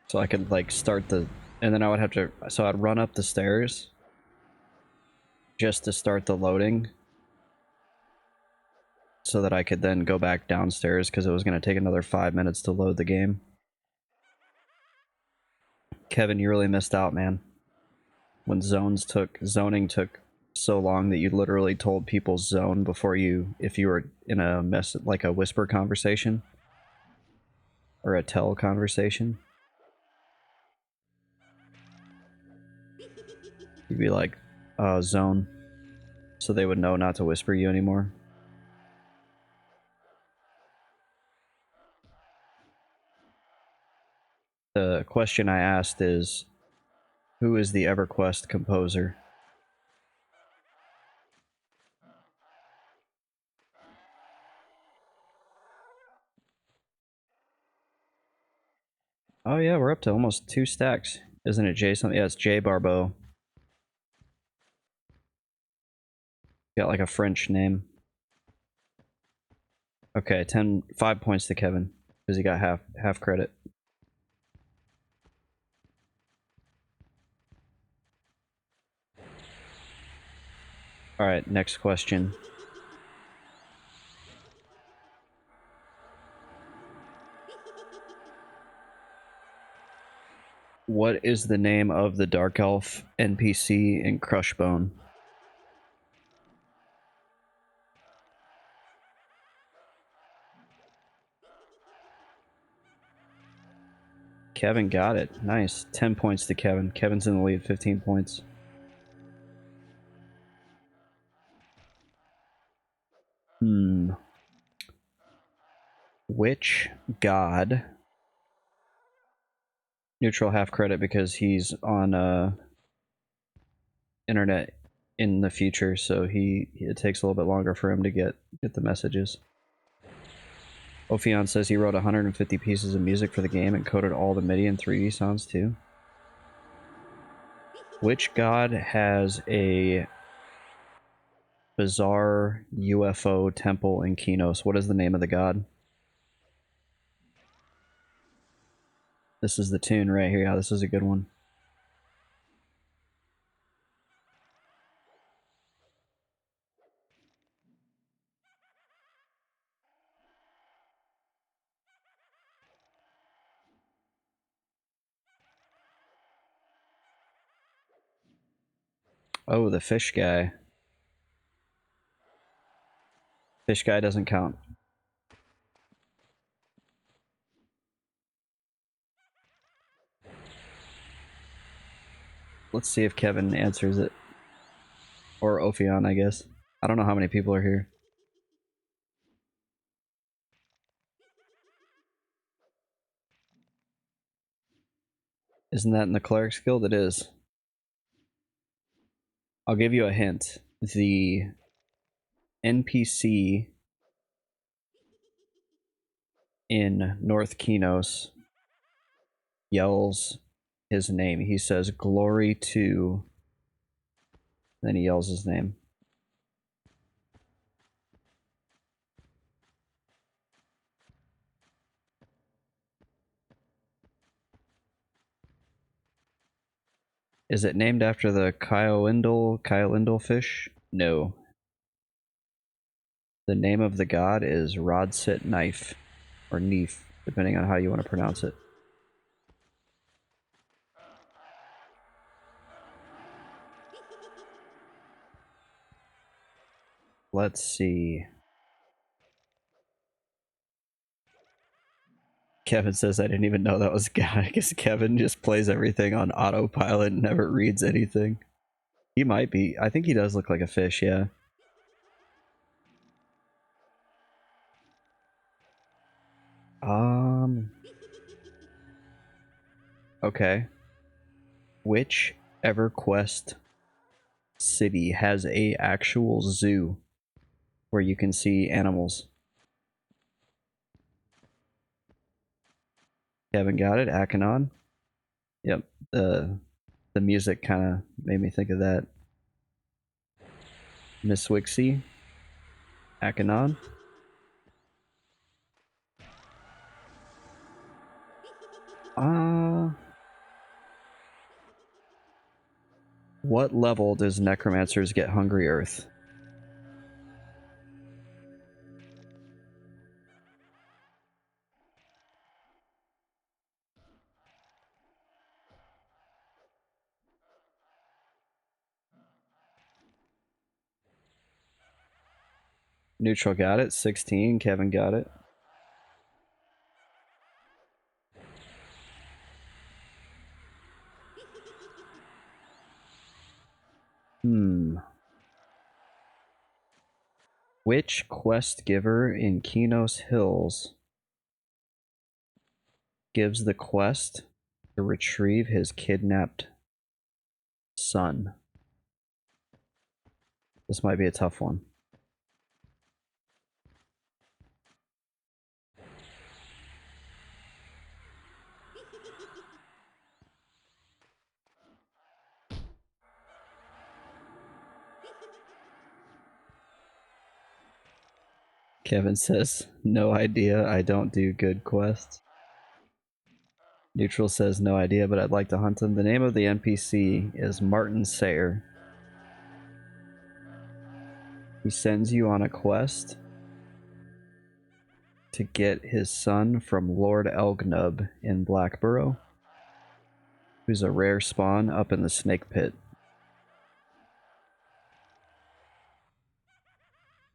Speaker 1: So I could like start the... And then I would have to... So I'd run up the stairs just to start the loading so that I could then go back downstairs because it was going to take another 5 minutes to load the game. Kevin, you really missed out, man. When zoning took so long that you literally told people zone before you, if you were in a mess, like a whisper conversation or a tell conversation, you'd be like, zone, so they would know not to whisper you anymore. The question I asked is, who is the EverQuest composer? Oh yeah, we're up to almost 2 stacks. Isn't it Jay something? Yeah, it's Jay Barbeau. Got like a French name. Okay, 5 points to Kevin because he got half credit. All right, next question. What is the name of the Dark Elf NPC in Crushbone? Kevin got it. Nice. 10 points to Kevin. Kevin's in the lead, 15 points. Which god... Neutral half credit because he's on internet in the future, so it takes a little bit longer for him to get the messages. Ophion says he wrote 150 pieces of music for the game and coded all the MIDI and 3D sounds too. Which god has a bizarre UFO temple in Kinos? What is the name of the god? This is the tune right here. Yeah, this is a good one. Oh, the fish guy. Fish guy doesn't count. Let's see if Kevin answers it. Or Ophion, I guess. I don't know how many people are here. Isn't that in the Cleric's Guild? It is. I'll give you a hint. The NPC in North Kinos yells his name. He says, "Glory to..." Then he yells his name. Is it named after the Kylindel fish? No. The name of the god is Rodsit Knife, or Neef, depending on how you want to pronounce it. Let's see. Kevin says I didn't even know that was a guy. I guess Kevin just plays everything on autopilot and never reads anything. He might be. I think he does look like a fish, yeah. Okay. Which EverQuest city has a actual zoo where you can see animals? Kevin got it. Akanon. Yep. The music kind of made me think of that. Miss Wixie. Akanon. What level does necromancers get hungry earth? Neutral got it. 16. Kevin got it. Which quest giver in Kinos Hills gives the quest to retrieve his kidnapped son? This might be a tough one. Kevin says, no idea, I don't do good quests. Neutral says, no idea, but I'd like to hunt him. The name of the NPC is Martin Sayer. He sends you on a quest to get his son from Lord Elgnub in Blackborough, who's a rare spawn up in the snake pit.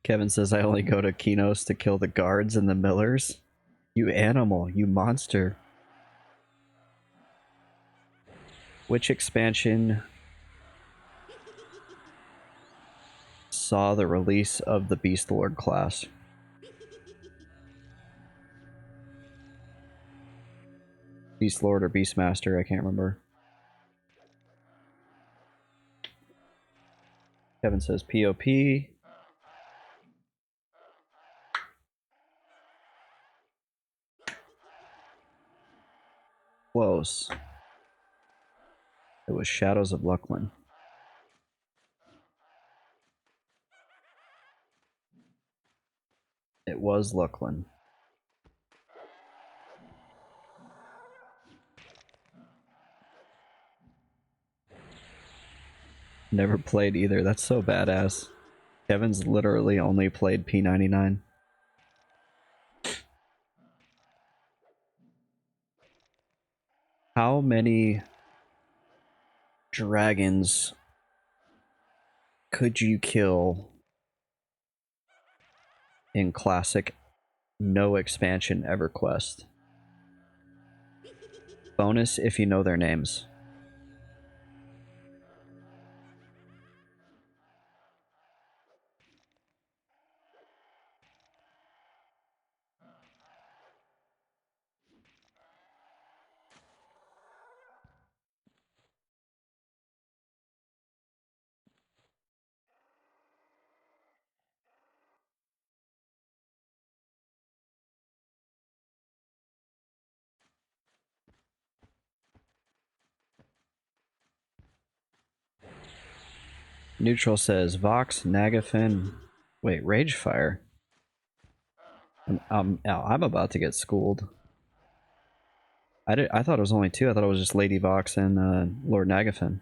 Speaker 1: Kevin says, I only go to Kinos to kill the guards and the millers. You animal, you monster. Which expansion saw the release of the Beast Lord class? Beast Lord or Beastmaster, I can't remember. Kevin says POP. Close. It was Shadows of Lucklin. It was Lucklin. Never played either. That's so badass. Kevin's literally only played P99. How many dragons could you kill in classic no expansion EverQuest? Bonus if you know their names. Neutral says Vox, Nagafin. Wait, Ragefire. I'm about to get schooled. I thought it was only two. I thought it was just Lady Vox and Lord Nagafin.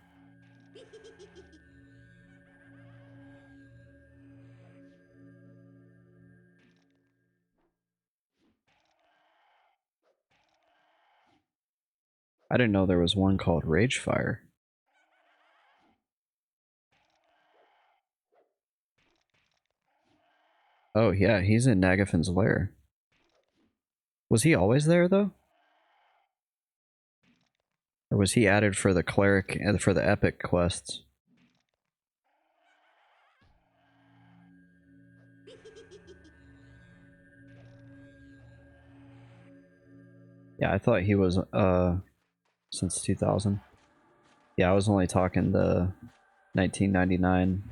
Speaker 1: I didn't know there was one called Ragefire. Oh yeah, he's in Nagafin's lair. Was he always there though? Or was he added for the cleric and for the epic quests? Yeah, I thought he was since 2000. Yeah, I was only talking the 1999.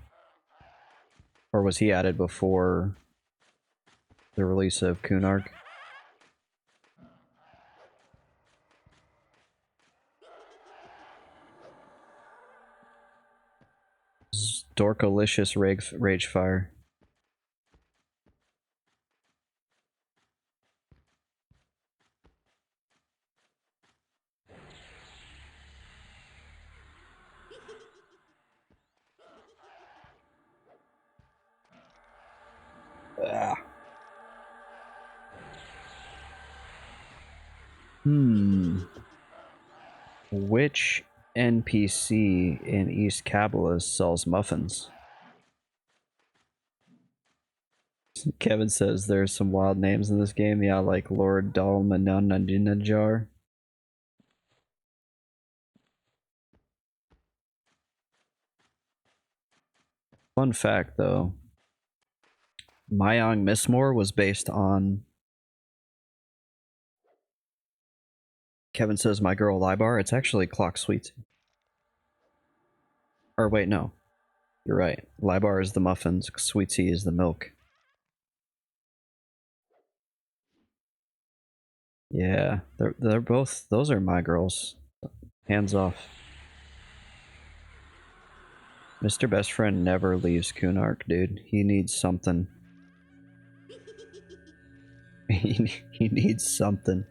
Speaker 1: Or was he added before the release of Kunark? Dorkalicious Ragefire. Ah. Which NPC in East Kabbalah sells muffins? Kevin says there's some wild names in this game. Yeah, like Lord Dalmananajar. Fun fact, though. Mayang Mistmore was based on... Kevin says my girl Libar. It's actually Clock Sweet. Or wait, no. You're right. Libar is the muffins. Sweet Tea is the milk. Yeah, they're both... Those are my girls. Hands off. Mr. Best Friend never leaves Kunark, dude. He needs something. he needs something.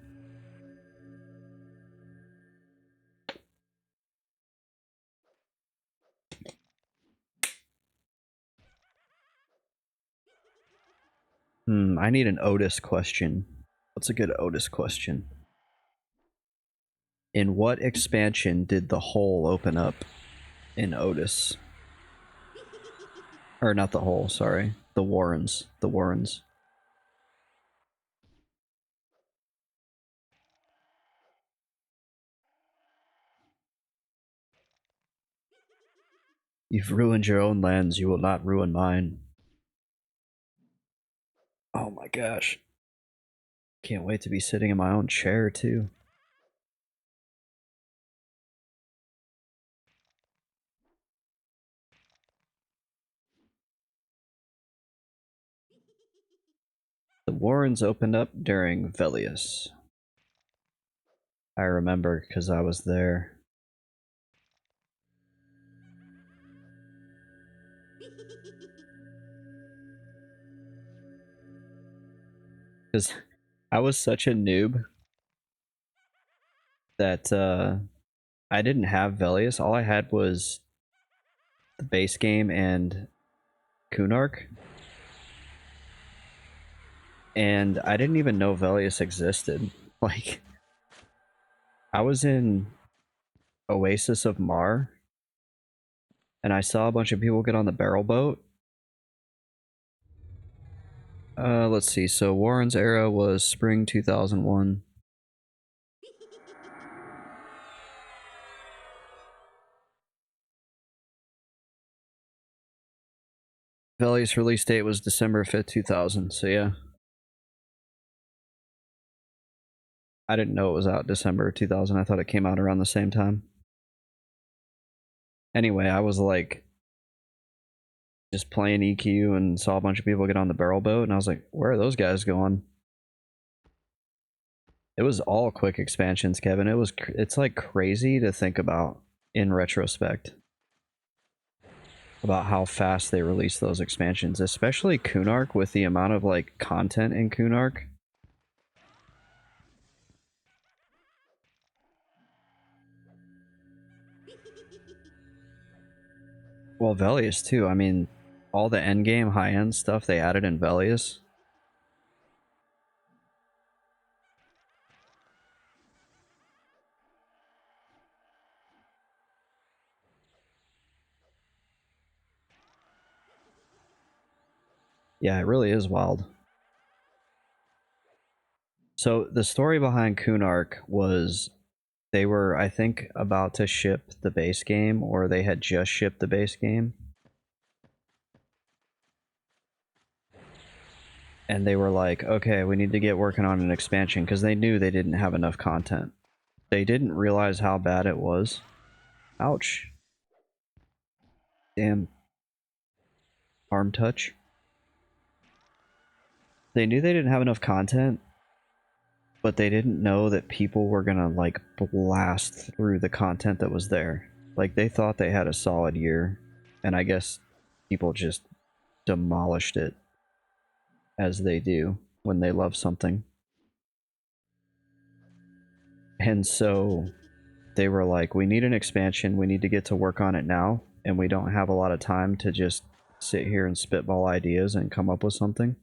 Speaker 1: I need an Otis question. What's a good Otis question? In what expansion did the hole open up in Otis? Or not the hole, sorry. The Warrens. The Warrens. You've ruined your own lands, you will not ruin mine. Oh my gosh. Can't wait to be sitting in my own chair, too. The Warrens opened up during Velius. I remember because I was there. Because I was such a noob that I didn't have Velius. All I had was the base game and Kunark. And I didn't even know Velius existed. Like, I was in Oasis of Mar, and I saw a bunch of people get on the barrel boat. Let's see. So Warren's era was spring 2001. Veli's release date was December 5th, 2000. So yeah. I didn't know it was out December 2000. I thought it came out around the same time. Anyway, I was like just playing EQ and saw a bunch of people get on the barrel boat, and I was like, where are those guys going? It was all quick expansions, Kevin. It's like crazy to think about in retrospect about how fast they released those expansions, especially Kunark with the amount of like content in Kunark. Well, Velius too. I mean, all the endgame high-end stuff they added in Velius. Yeah, it really is wild. So the story behind Kunark was they were, I think, about to ship the base game, or they had just shipped the base game. And they were like, okay, we need to get working on an expansion, because they knew they didn't have enough content. They didn't realize how bad it was. Ouch. Damn. Arm touch. They knew they didn't have enough content, but they didn't know that people were gonna, like, blast through the content that was there. Like, they thought they had a solid year, and I guess people just demolished it, as they do when they love something. And so they were like, we need an expansion, we need to get to work on it now, and we don't have a lot of time to just sit here and spitball ideas and come up with something.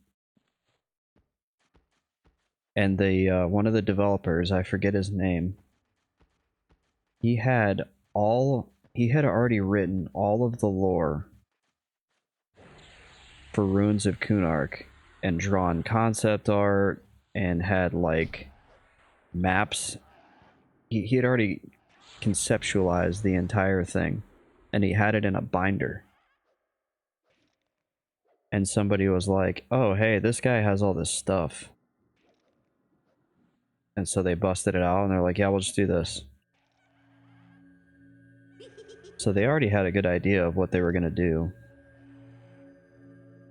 Speaker 1: And the one of the developers, I forget his name, he had already written all of the lore for Ruins of Kunark and drawn concept art and had like maps. He had already conceptualized the entire thing, and he had it in a binder. And somebody was like, oh hey, this guy has all this stuff. And so they busted it out and they're like, yeah, we'll just do this. So they already had a good idea of what they were going to do.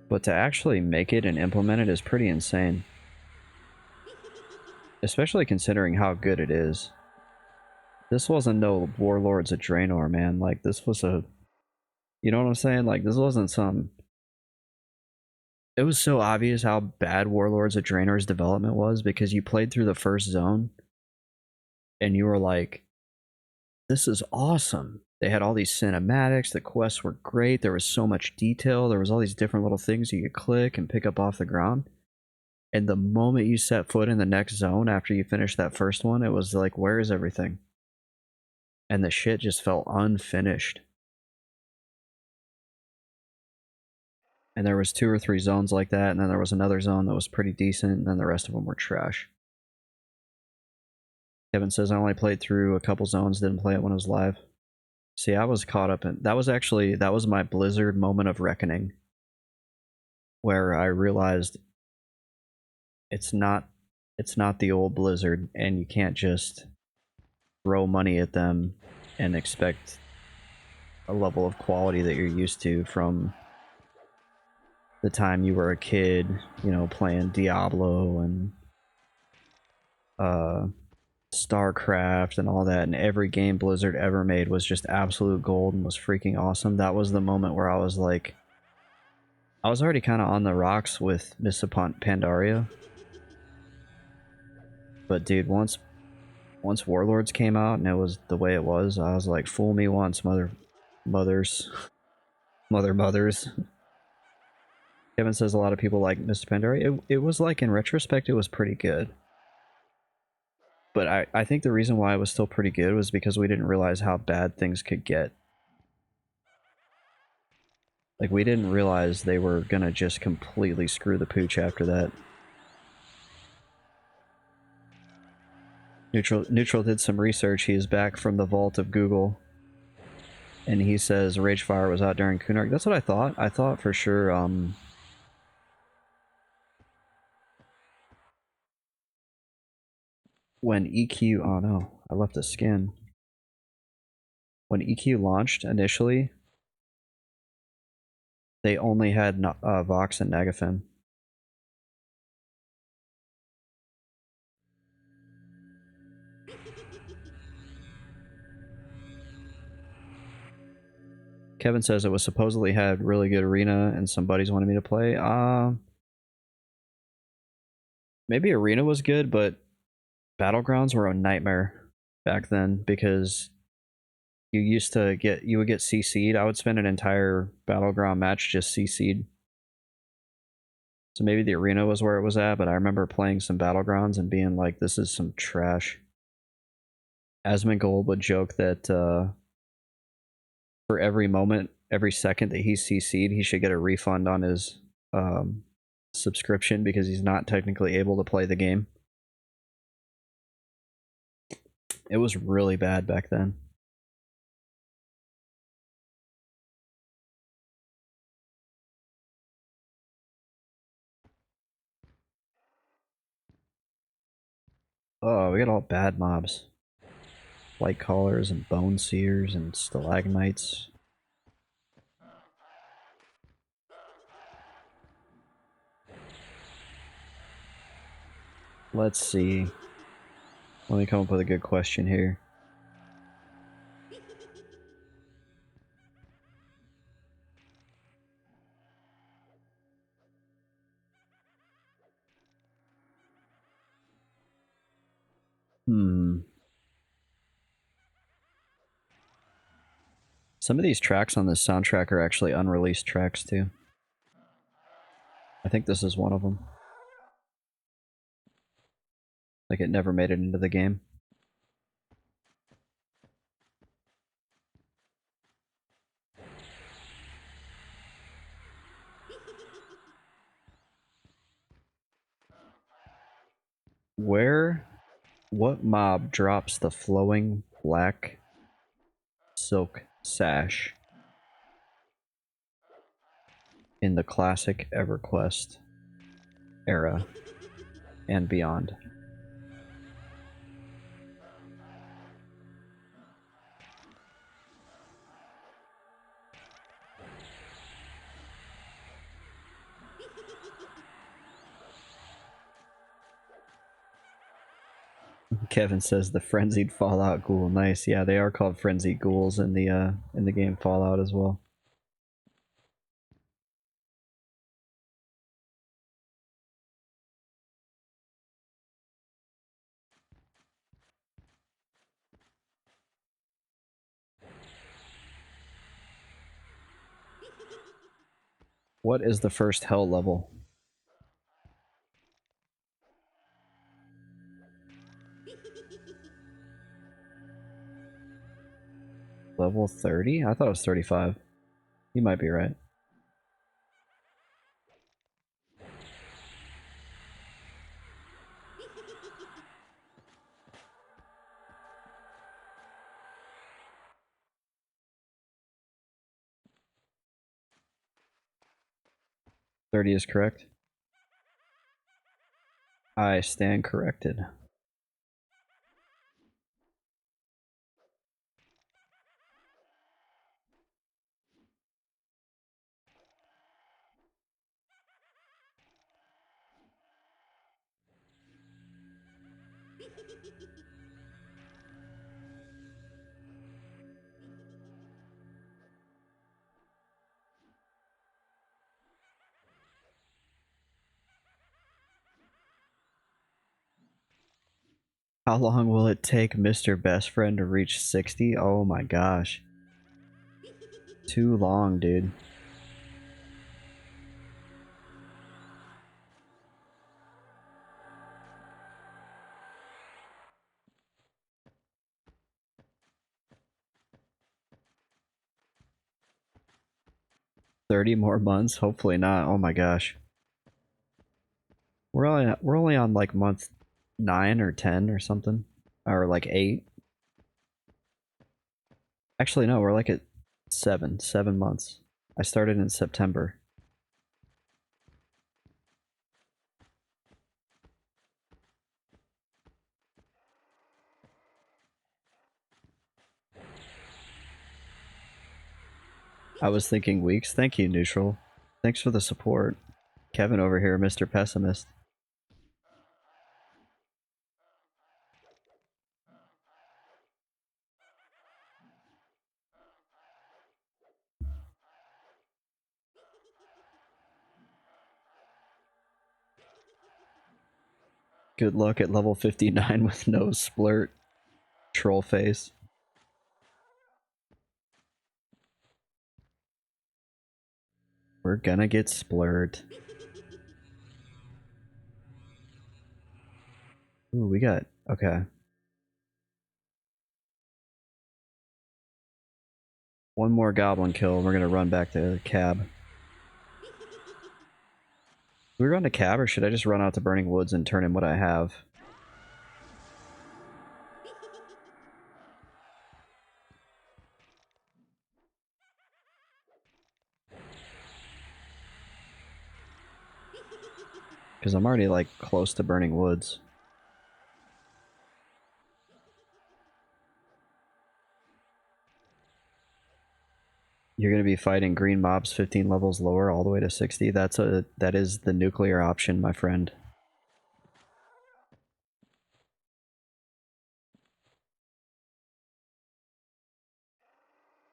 Speaker 1: But to actually make it and implement it is pretty insane. Especially considering how good it is. This wasn't no Warlords of Draenor, man. Like, this was a... You know what I'm saying? Like, this wasn't some... It was so obvious how bad Warlords of Draenor's development was because you played through the first zone and you were like, this is awesome. They had all these cinematics, the quests were great, there was so much detail, there was all these different little things you could click and pick up off the ground. And the moment you set foot in the next zone after you finished that first one, it was like, where is everything? And the shit just felt unfinished. And there was 2 or 3 zones like that, and then there was another zone that was pretty decent, and then the rest of them were trash. Kevin says, I only played through a couple zones, didn't play it when it was live. See, I was caught up in... That was my Blizzard moment of reckoning. Where I realized it's not the old Blizzard, and you can't just throw money at them and expect a level of quality that you're used to from the time you were a kid, you know, playing Diablo and StarCraft and all that, and every game Blizzard ever made was just absolute gold and was freaking awesome. That was the moment where I was like, I was already kind of on the rocks with Mists of Pandaria, but dude, once Warlords came out and it was the way it was, I was like, fool me once, mothers. Kevin says a lot of people like Mists of Pandaria. It was like, in retrospect, it was pretty good. But I think the reason why it was still pretty good was because we didn't realize how bad things could get. Like, we didn't realize they were gonna just completely screw the pooch after that. Neutral did some research. He is back from the vault of Google. And he says Ragefire was out during Kunark. That's what I thought. I thought for sure, when EQ... Oh no, I left a skin. When EQ launched initially, they only had Vox and Nagafin. Kevin says it was supposedly had really good arena and some buddies wanted me to play. Maybe arena was good, but battlegrounds were a nightmare back then because you would get CC'd. I would spend an entire battleground match just CC'd. So maybe the arena was where it was at, but I remember playing some battlegrounds and being like, this is some trash. Asmongold would joke that for every moment, every second that he's CC'd, he should get a refund on his subscription because he's not technically able to play the game. It was really bad back then. Oh, we got all bad mobs. White collars and bone seers and stalagmites. Let's see. Let me come up with a good question here. Some of these tracks on this soundtrack are actually unreleased tracks too. I think this is one of them. Like it never made it into the game. What mob drops the flowing black silk sash in the classic EverQuest era and beyond? Kevin says the frenzied Fallout ghoul. Nice. Yeah, they are called frenzied ghouls in the game Fallout as well. What is the first hell level? Level 30? I thought it was 35. You might be right. $30 is correct. I stand corrected. How long will it take Mr. Best Friend to reach 60? Oh my gosh. Too long, dude. 30 more months? Hopefully not. Oh my gosh. We're only on like month 9 or 10 or something. Or like 8. Actually no, we're like at 7 months. I started in September. I was thinking weeks. Thank you, Neutral. Thanks for the support. Kevin over here, Mr. Pessimist. Good luck at level 59 with no splurt. Troll face. We're gonna get splurt. Ooh, we got... Okay. One more goblin kill, and we're gonna run back to cab. Do we run to cab, or should I just run out to Burning Woods and turn in what I have? Because I'm already, like, close to Burning Woods. You're gonna be fighting green mobs 15 levels lower all the way to 60. That is the nuclear option, my friend.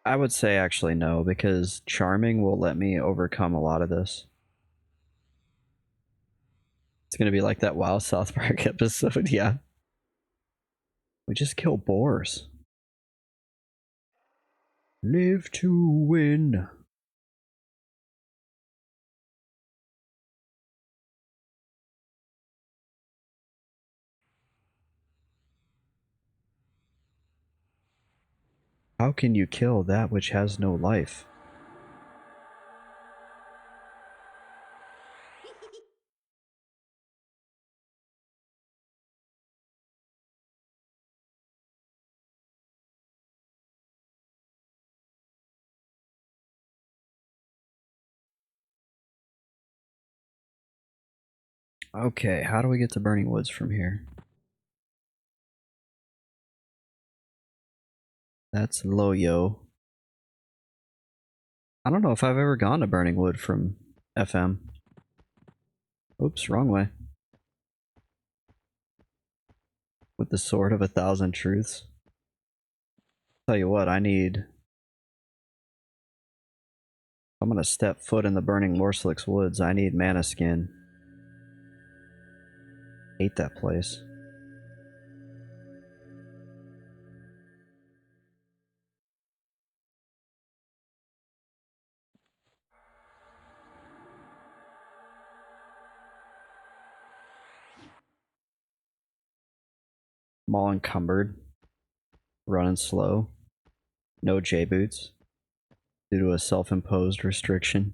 Speaker 1: I would say actually no, because Charming will let me overcome a lot of this. It's gonna be like that WoW South Park episode, yeah. We just kill boars. Live to win. How can you kill that which has no life? Okay, how do we get to Burning Woods from here? That's Loyo. I don't know if I've ever gone to Burning Wood from FM. Oops, wrong way. With the Sword of 1,000 Truths. Tell you what, I'm gonna step foot in the burning Morslix Woods. I need mana skin. Hate that place. I'm all encumbered. Running slow. No J-boots. Due to a self-imposed restriction.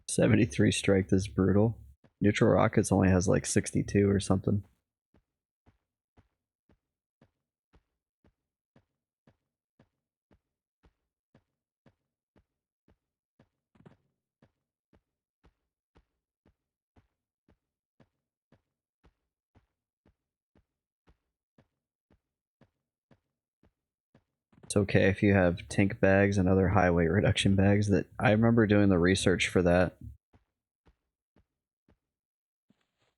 Speaker 1: 73 strength is brutal. Neutral Rockets only has like 62 or something. It's okay if you have Tink bags and other high weight reduction bags. That I remember doing the research for that.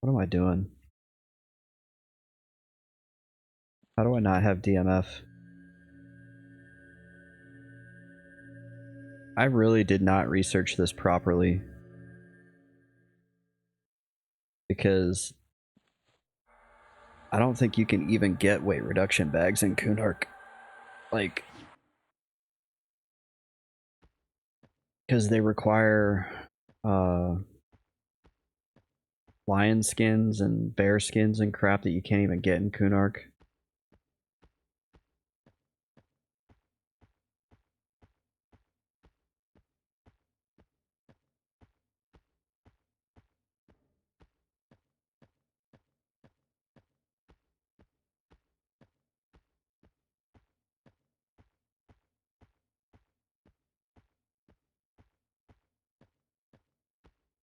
Speaker 1: What am I doing? How do I not have DMF? I really did not research this properly. Because I don't think you can even get weight reduction bags in Kunark. Like, because they require lion skins and bear skins and crap that you can't even get in Kunark.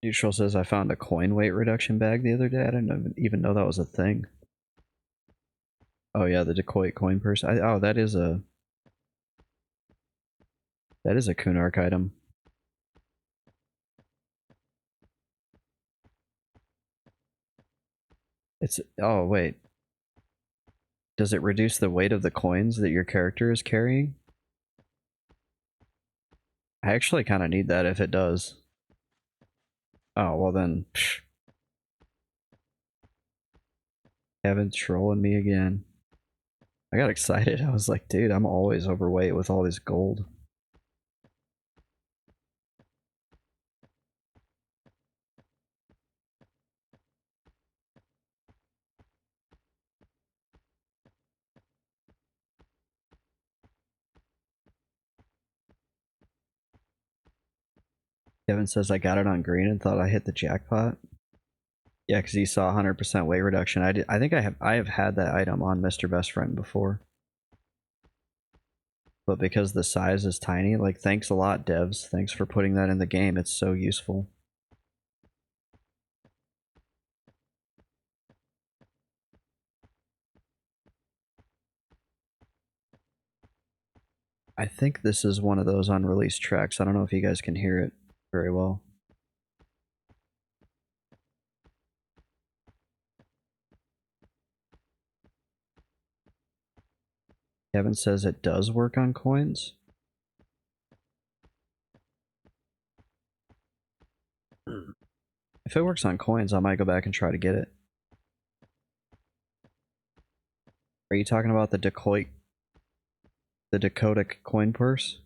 Speaker 1: Neutral says I found a coin weight reduction bag the other day. I didn't even know that was a thing. Oh yeah, the decoy coin purse. Oh, that is a Kunark item. Oh wait. Does it reduce the weight of the coins that your character is carrying? I actually kind of need that if it does. Oh, well then. Psh. Kevin's trolling me again. I got excited. I was like, dude, I'm always overweight with all this gold. Kevin says I got it on green and thought I hit the jackpot. Yeah, because he saw 100% weight reduction. I think I have had that item on Mr. Best Friend before. But because the size is tiny, like, thanks a lot, devs. Thanks for putting that in the game. It's so useful. I think this is one of those unreleased tracks. I don't know if you guys can hear it very well. Kevin says it does work on coins. If it works on coins, I might go back and try to get it. Are you talking about the Dakota coin purse?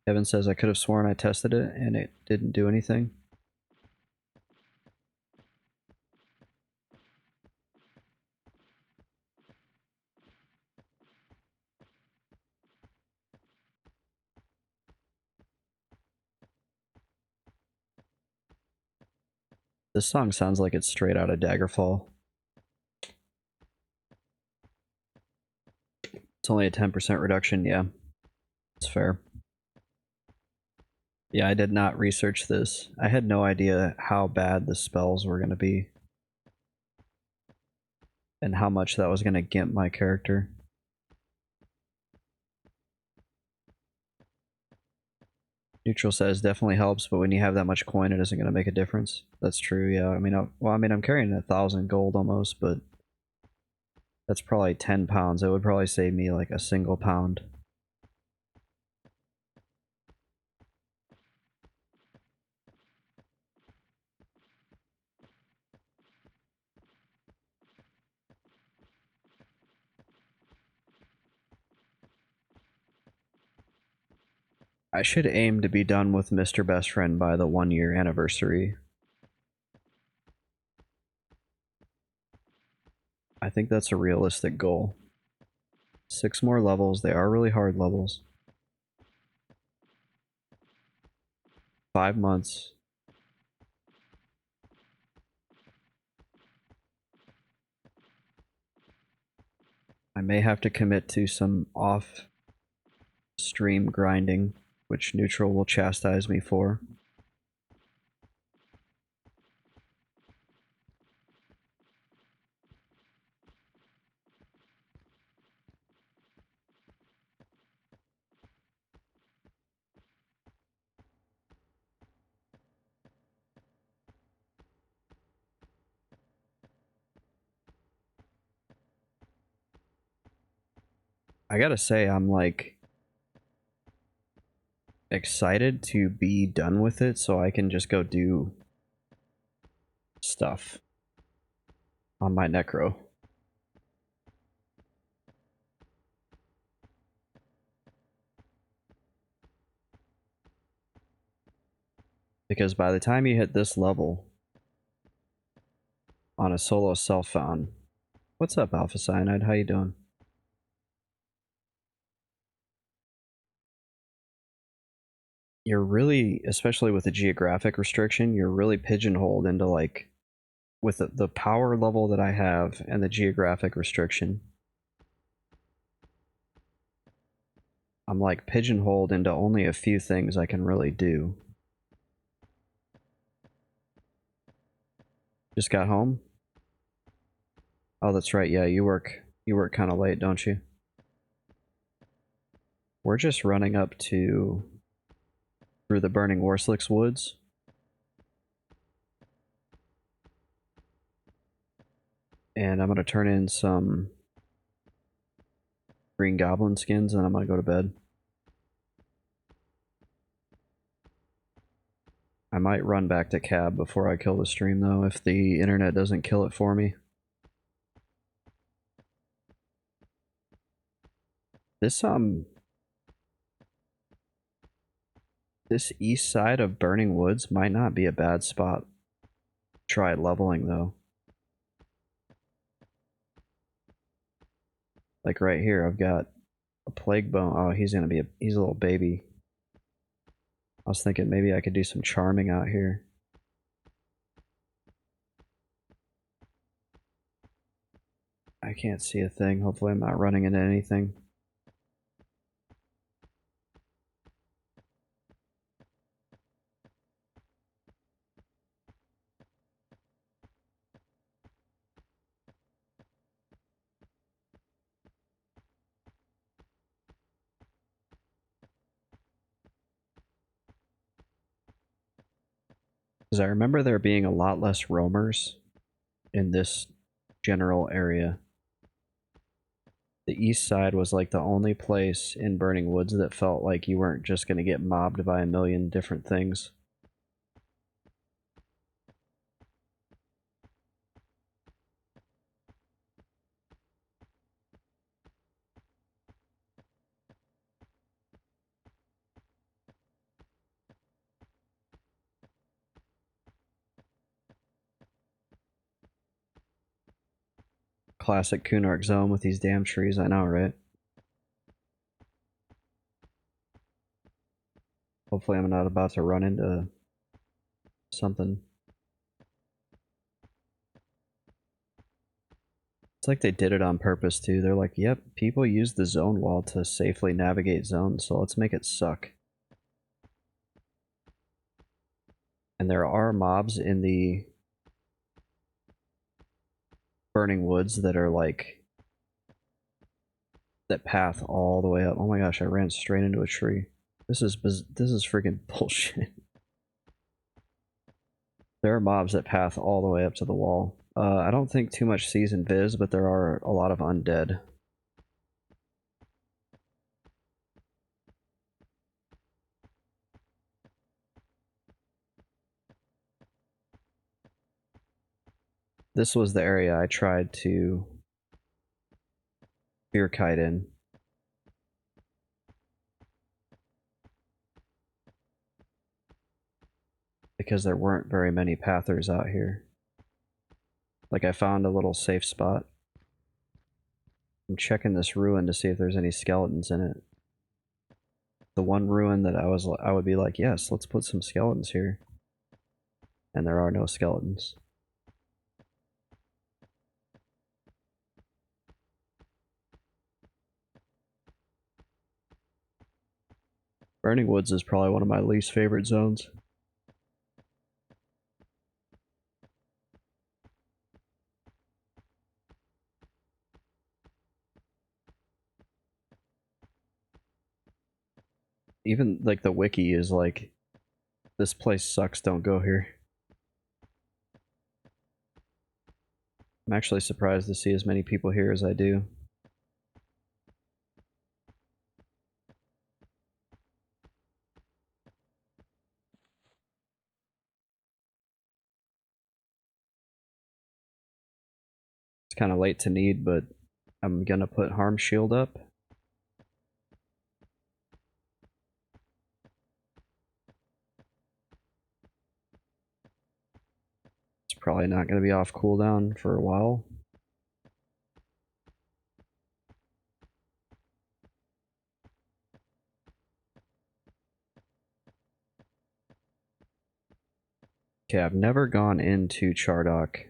Speaker 1: Kevin says I could have sworn I tested it and it didn't do anything. This song sounds like it's straight out of Daggerfall. It's only a 10% reduction, yeah. It's fair. Yeah, I did not research this. I had no idea how bad the spells were going to be. And how much that was going to gimp my character. Neutral says definitely helps, but when you have that much coin, it isn't going to make a difference. That's true, yeah. I mean, I'm carrying 1,000 gold almost, but that's probably 10 pounds. It would probably save me like a single pound. I should aim to be done with Mr. Best Friend by the 1-year anniversary. I think that's a realistic goal. 6 more levels. They are really hard levels. 5 months. I may have to commit to some off-stream grinding, which Neutral will chastise me for. I gotta say, I'm like excited to be done with it so I can just go do stuff on my necro. Because by the time you hit this level on a solo self-found... What's up, Alpha Cyanide? How you doing? You're really, especially with the geographic restriction, you're really pigeonholed into like, with the power level that I have and the geographic restriction. I'm like pigeonholed into only a few things I can really do. Just got home? Oh, that's right. Yeah, you work kind of late, don't you? We're just running up to through the burning Worslicks woods. And I'm gonna turn in some green goblin skins and I'm gonna go to bed. I might run back to cab before I kill the stream though, if the internet doesn't kill it for me. This east side of Burning Woods might not be a bad spot. Try leveling though. Like right here, I've got a plague bone. Oh, he's a little baby. I was thinking maybe I could do some charming out here. I can't see a thing. Hopefully I'm not running into anything. Because I remember there being a lot less roamers in this general area. The east side was like the only place in Burning Woods that felt like you weren't just going to get mobbed by a million different things. Classic Kunark zone with these damn trees, I know, right? Hopefully I'm not about to run into something. It's like they did it on purpose too. They're like, yep, people use the zone wall to safely navigate zones, so let's make it suck. And there are mobs in the Burning Woods that are like that path all the way up. Oh my gosh, I ran straight into a tree. This is freaking bullshit. There are mobs that path all the way up to the wall. I don't think too much season viz, but there are a lot of undead. This was the area I tried to spear kite in. Because there weren't very many pathers out here. Like I found a little safe spot. I'm checking this ruin to see if there's any skeletons in it. The one ruin that I would be like, yes, let's put some skeletons here. And there are no skeletons. Burning Woods is probably one of my least favorite zones. Even like the wiki is like, this place sucks, don't go here. I'm actually surprised to see as many people here as I do. It's kind of late to need, but I'm gonna put Harm Shield up. It's probably not gonna be off cooldown for a while. Okay, I've never gone into Chardock.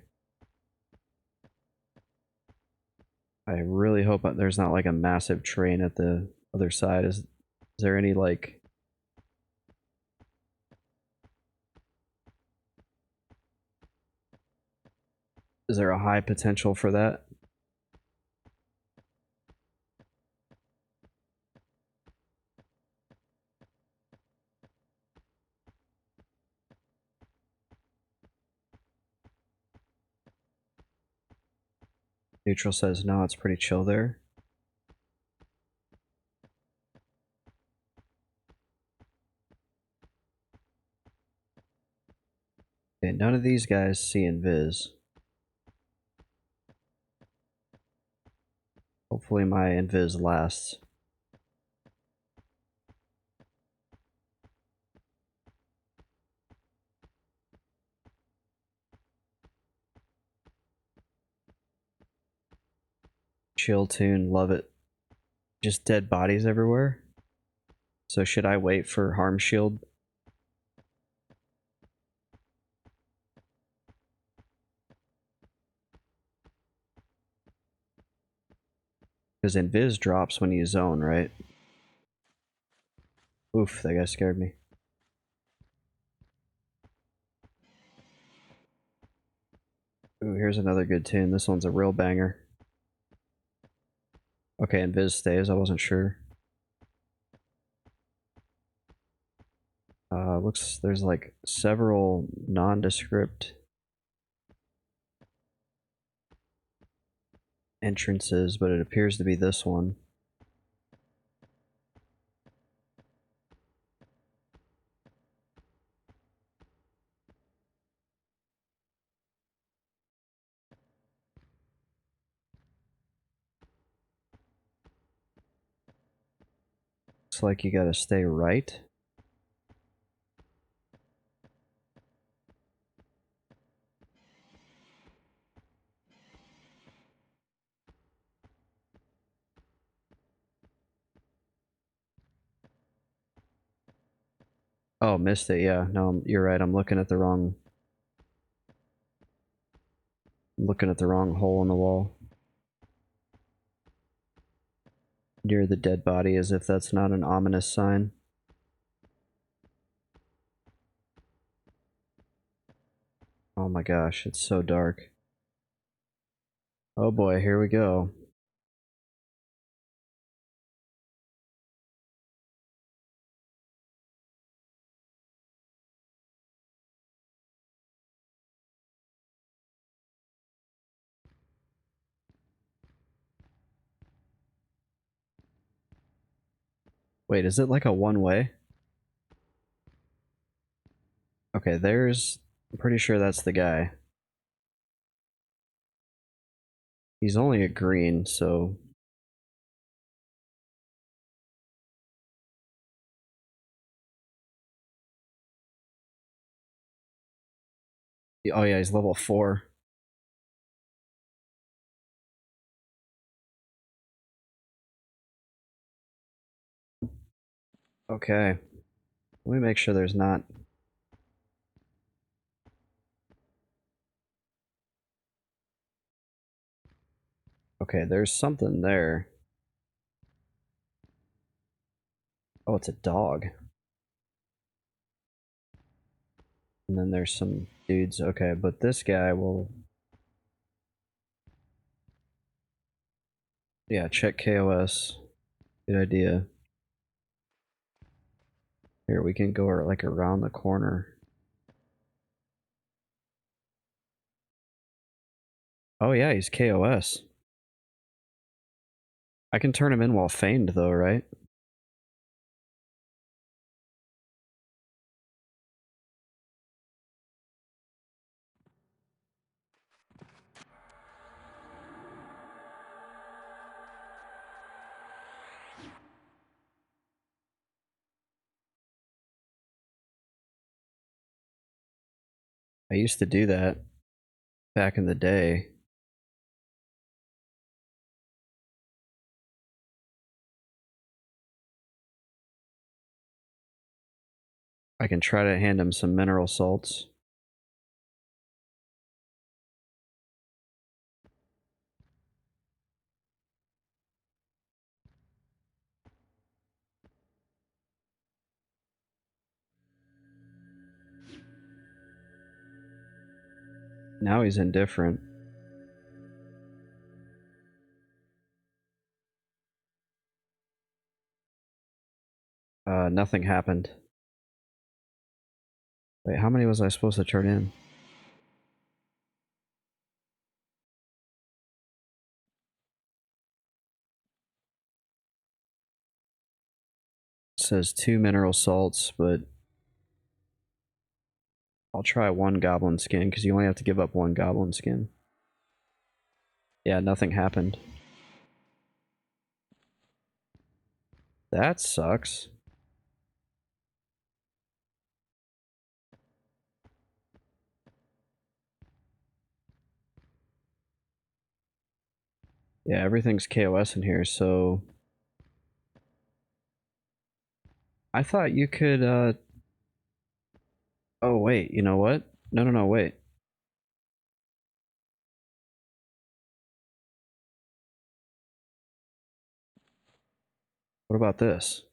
Speaker 1: I really hope there's not like a massive train at the other side. Is there any, like... Is there a high potential for that? Neutral says no, it's pretty chill there. Okay, none of these guys see invis. Hopefully my invis lasts. Chill tune, love it. Just dead bodies everywhere. So should I wait for harm shield? Because invis drops when you zone, right? Oof, that guy scared me. Ooh, here's another good tune. This one's a real banger. Okay, invis stays, I wasn't sure. Looks there's like several nondescript entrances, but it appears to be this one. Looks like you gotta stay right. Oh, missed it, yeah. No, you're right, I'm looking at the wrong... I'm looking at the wrong hole in the wall. Near the dead body, as if that's not an ominous sign. Oh my gosh, it's so dark. Oh boy, here we go. Wait, is it like a one-way? Okay, there's... I'm pretty sure that's the guy. He's only a green, so... Oh yeah, he's level 4. Okay. Let me make sure there's not... Okay, there's something there. Oh, it's a dog. And then there's some dudes. Okay, but this guy will... Yeah, check KOS. Good idea. Here, we can go like around the corner. Oh yeah, he's KOS. I can turn him in while feigned though, right? I used to do that back in the day. I can try to hand him some mineral salts. Now he's indifferent. Nothing happened. Wait, how many was I supposed to turn in? It says 2 mineral salts, but I'll try 1 goblin skin, because you only have to give up 1 goblin skin. Yeah, nothing happened. That sucks. Yeah, everything's KOS in here, so... I thought you could, Oh, wait, you know what? No, wait. What about this?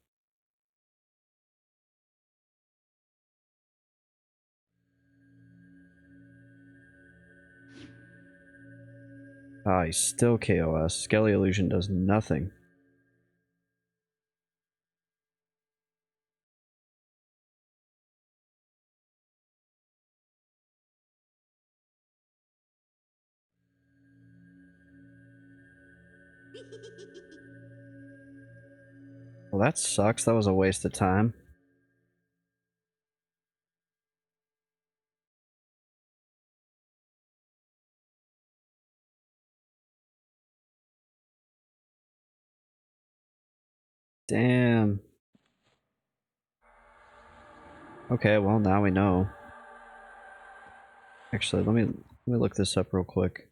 Speaker 1: Ah, he's still KOS. Skelly Illusion does nothing. Well, that sucks. That was a waste of time. Damn. Okay, well, now we know. Actually, let me look this up real quick.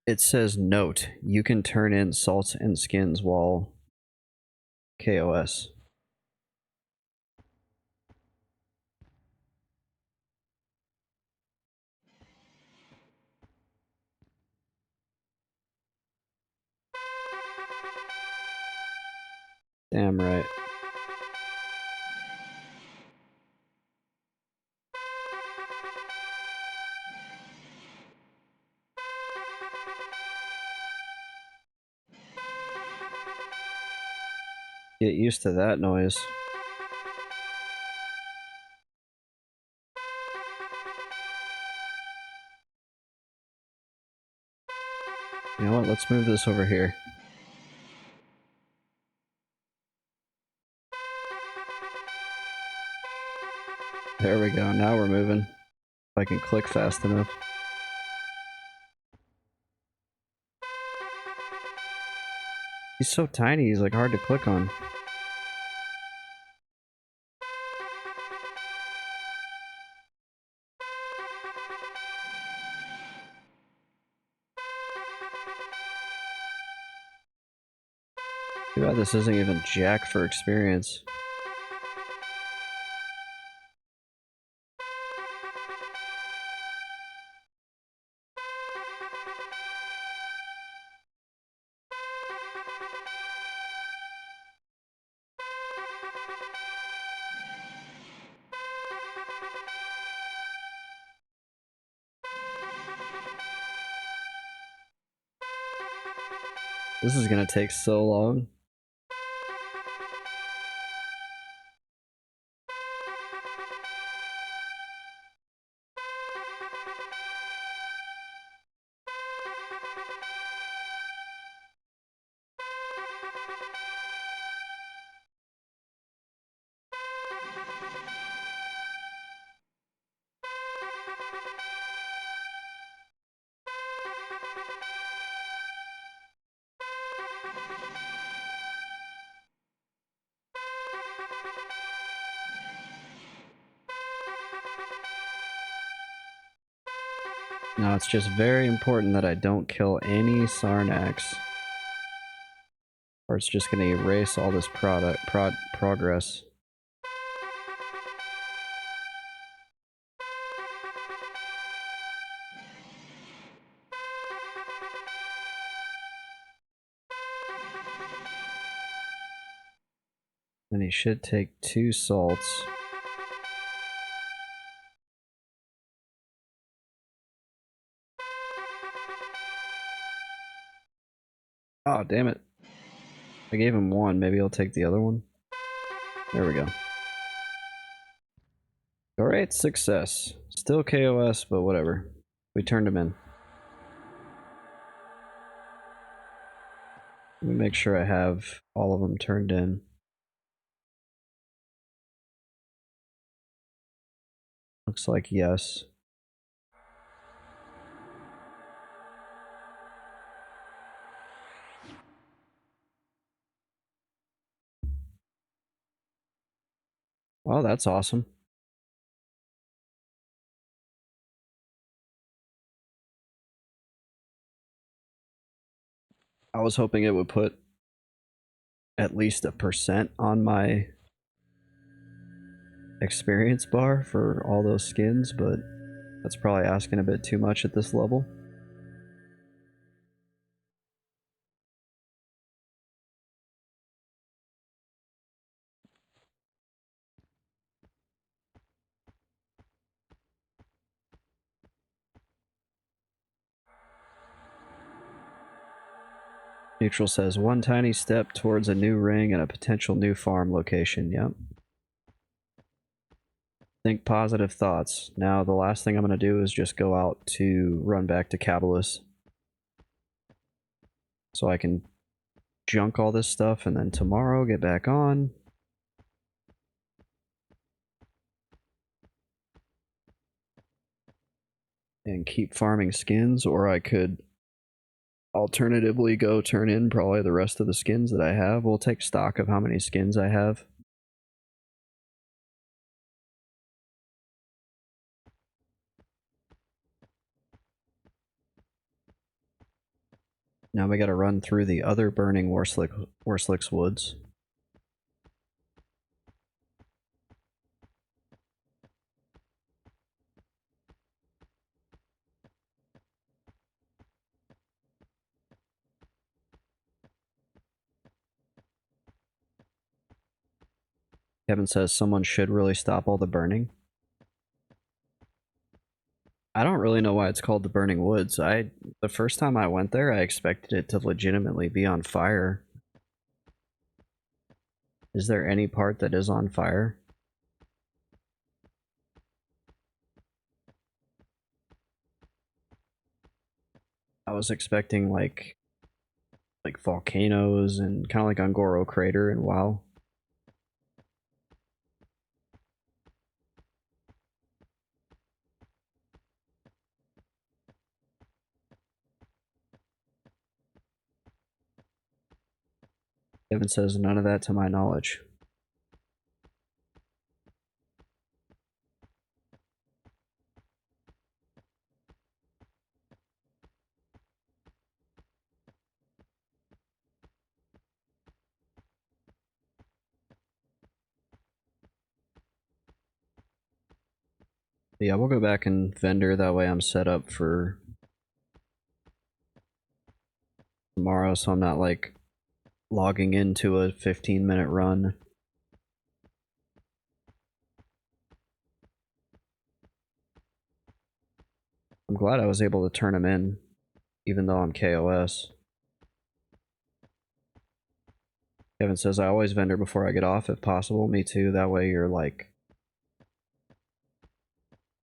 Speaker 1: It says, note, you can turn in salts and skins while KOS. Damn right. Get used to that noise. You know what? Let's move this over here. There we go. Now we're moving. If I can click fast enough. He's so tiny, he's like hard to click on. Too bad this isn't even jack for experience. This is gonna take so long. Now it's just very important that I don't kill any Sarnax, or it's just gonna erase all this progress. And he should take 2 salts. Oh, damn it. I gave him 1. Maybe he'll take the other one. There we go. Alright, success. Still KOS, but whatever. We turned him in. Let me make sure I have all of them turned in. Looks like yes. Oh, that's awesome. I was hoping it would put at least a % on my experience bar for all those skins, but that's probably asking a bit too much at this level. Neutral says, 1 tiny step towards a new ring and a potential new farm location. Yep. Think positive thoughts. Now, the last thing I'm going to do is just go out to run back to Cabalus. So I can junk all this stuff and then tomorrow get back on. And keep farming skins, or I could alternatively go turn in probably the rest of the skins that I have. We'll take stock of how many skins I have. Now we gotta run through the other burning Worslick's woods. Kevin says someone should really stop all the burning. I don't really know why it's called the Burning Woods. The first time I went there, I expected it to legitimately be on fire. Is there any part that is on fire? I was expecting like volcanoes and kind of like Angoro Crater and WoW. Kevin says none of that to my knowledge. Yeah, we'll go back and vendor, that way I'm set up for tomorrow, so I'm not like logging into a 15-minute run. I'm glad I was able to turn him in, even though I'm KOS. Kevin says I always vendor before I get off if possible. Me too, that way you're like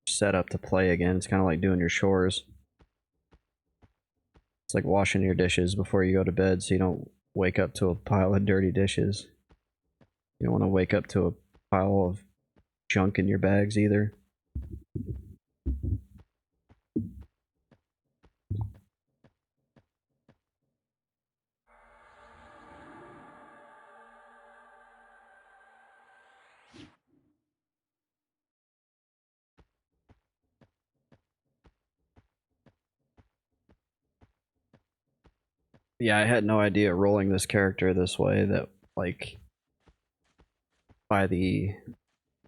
Speaker 1: set up to play again. It's kind of like doing your chores. It's like washing your dishes before you go to bed so you don't wake up to a pile of dirty dishes. You don't want to wake up to a pile of junk in your bags either. Yeah, I had no idea rolling this character this way that, like, by the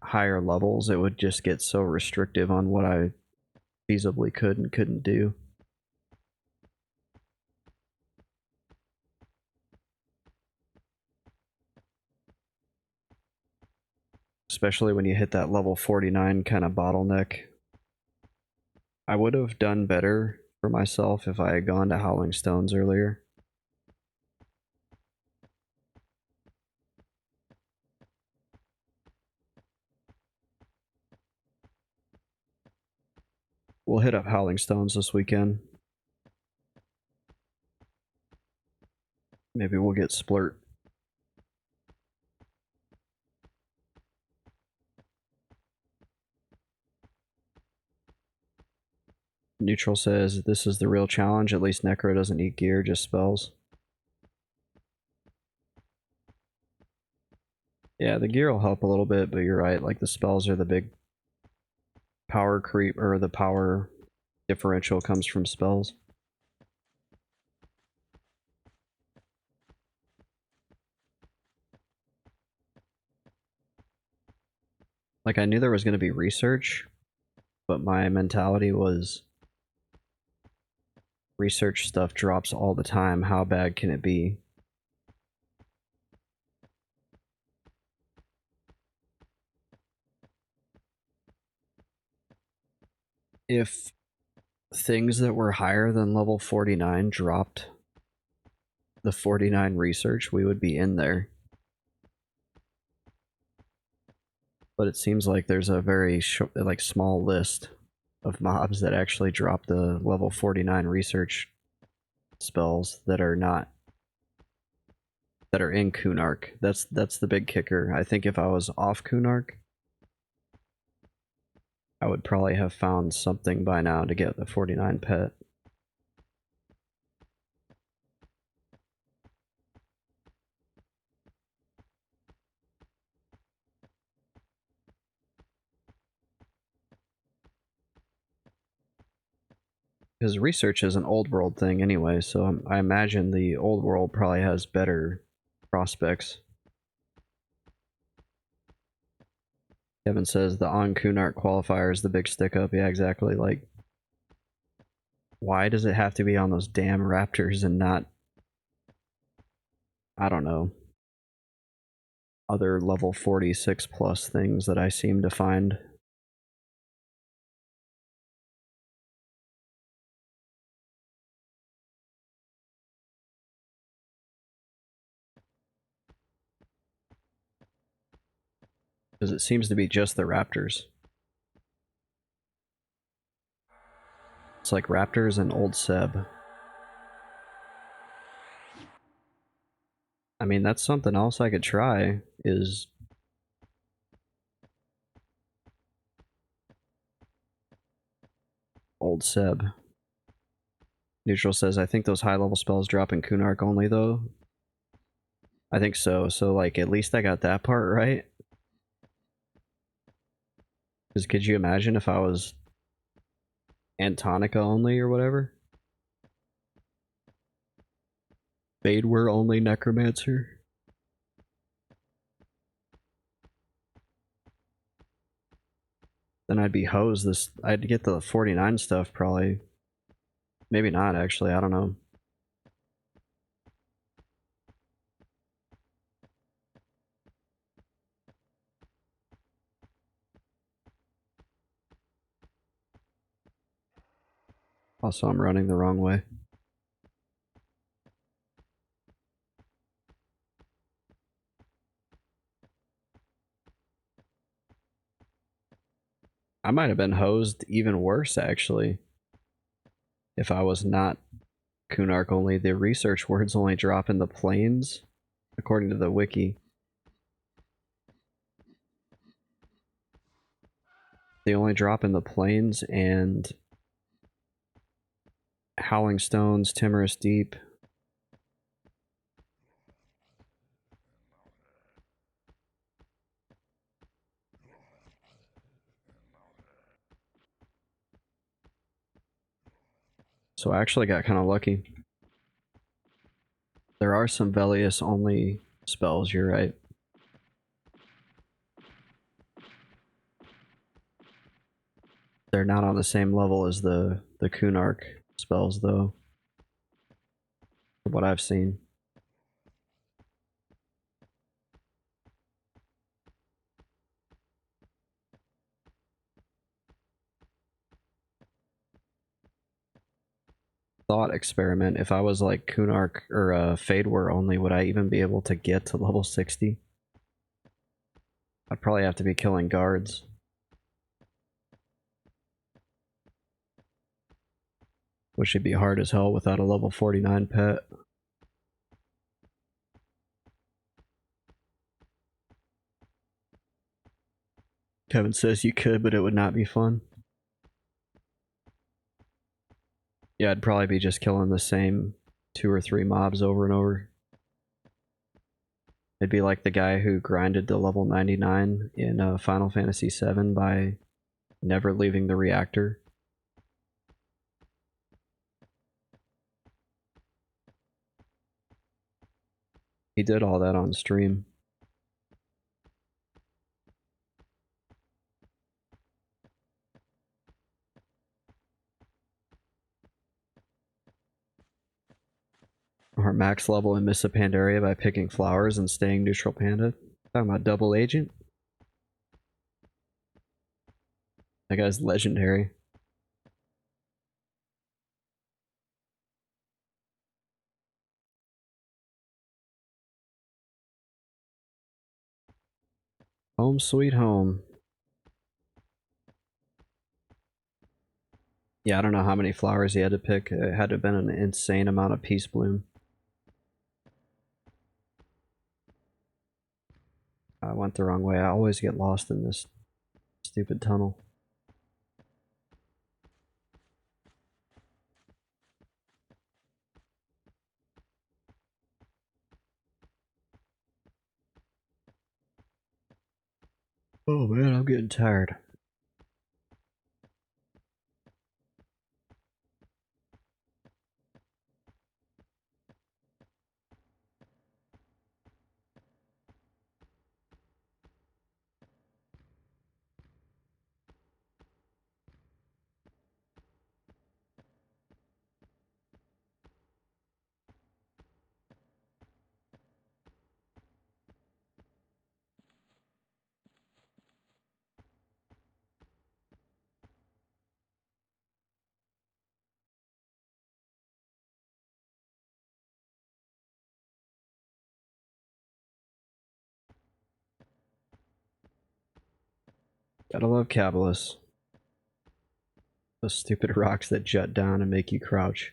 Speaker 1: higher levels, it would just get so restrictive on what I feasibly could and couldn't do. Especially when you hit that level 49 kind of bottleneck. I would have done better for myself if I had gone to Howling Stones earlier. We'll hit up Howling Stones this weekend. Maybe we'll get Splurt. Neutral says, this is the real challenge. At least Necro doesn't need gear, just spells. Yeah, the gear will help a little bit, but you're right. Like, the spells are the big power creep, or the power differential comes from spells. Like, I knew there was going to be research, but my mentality was research stuff drops all the time. How bad can it be? If things that were higher than level 49 dropped the 49 research, we would be in there. But it seems like there's a very small list of mobs that actually drop the level 49 research spells that are not that are in Kunark. That's the big kicker. I think if I was off Kunark, I would probably have found something by now to get the 49 pet. Because research is an old world thing anyway, so I imagine the old world probably has better prospects. Kevin says the on Kunark qualifier is the big stick up. Yeah, exactly. Like, why does it have to be on those damn raptors and not, I don't know, other level 46 plus things that I seem to find? Because it seems to be just the raptors. It's like raptors and old Seb. I mean, that's something else I could try, is old Seb. Neutral says, I think those high level spells drop in Kunark only though. I think so. So, like, at least I got that part right. Because could you imagine if I was Antonica only or whatever? Fadeware only necromancer? Then I'd be hosed. I'd get the 49 stuff probably. Maybe not, actually. I don't know. Also, I'm running the wrong way. I might have been hosed even worse, actually. If I was not Kunark only. The research words only drop in the plains, according to the wiki. They only drop in the plains and Howling Stones, Timorous Deep. So I actually got kind of lucky. There are some Velius only spells, you're right. They're not on the same level as the Kunark spells, though, from what I've seen. thought experiment. If I was like Kunark or Fadewar only, would I even be able to get to level 60? I'd probably have to be killing guards. Which would be hard as hell without a level 49 pet. Kevin says you could, but it would not be fun. Yeah, I'd probably be just killing the same 2 or 3 mobs over and over. It'd be like the guy who grinded to level 99 in Final Fantasy VII by never leaving the reactor. He did all that on stream. Or max level in Miss a Pandaria by picking flowers and staying neutral panda. Talking about double agent. That guy's legendary. Home sweet home. Yeah, I don't know how many flowers he had to pick. It had to have been an insane amount of peace bloom. I went the wrong way. I always get lost in this stupid tunnel. Oh man, I'm getting tired. Gotta love Cabalus. Those stupid rocks that jut down and make you crouch.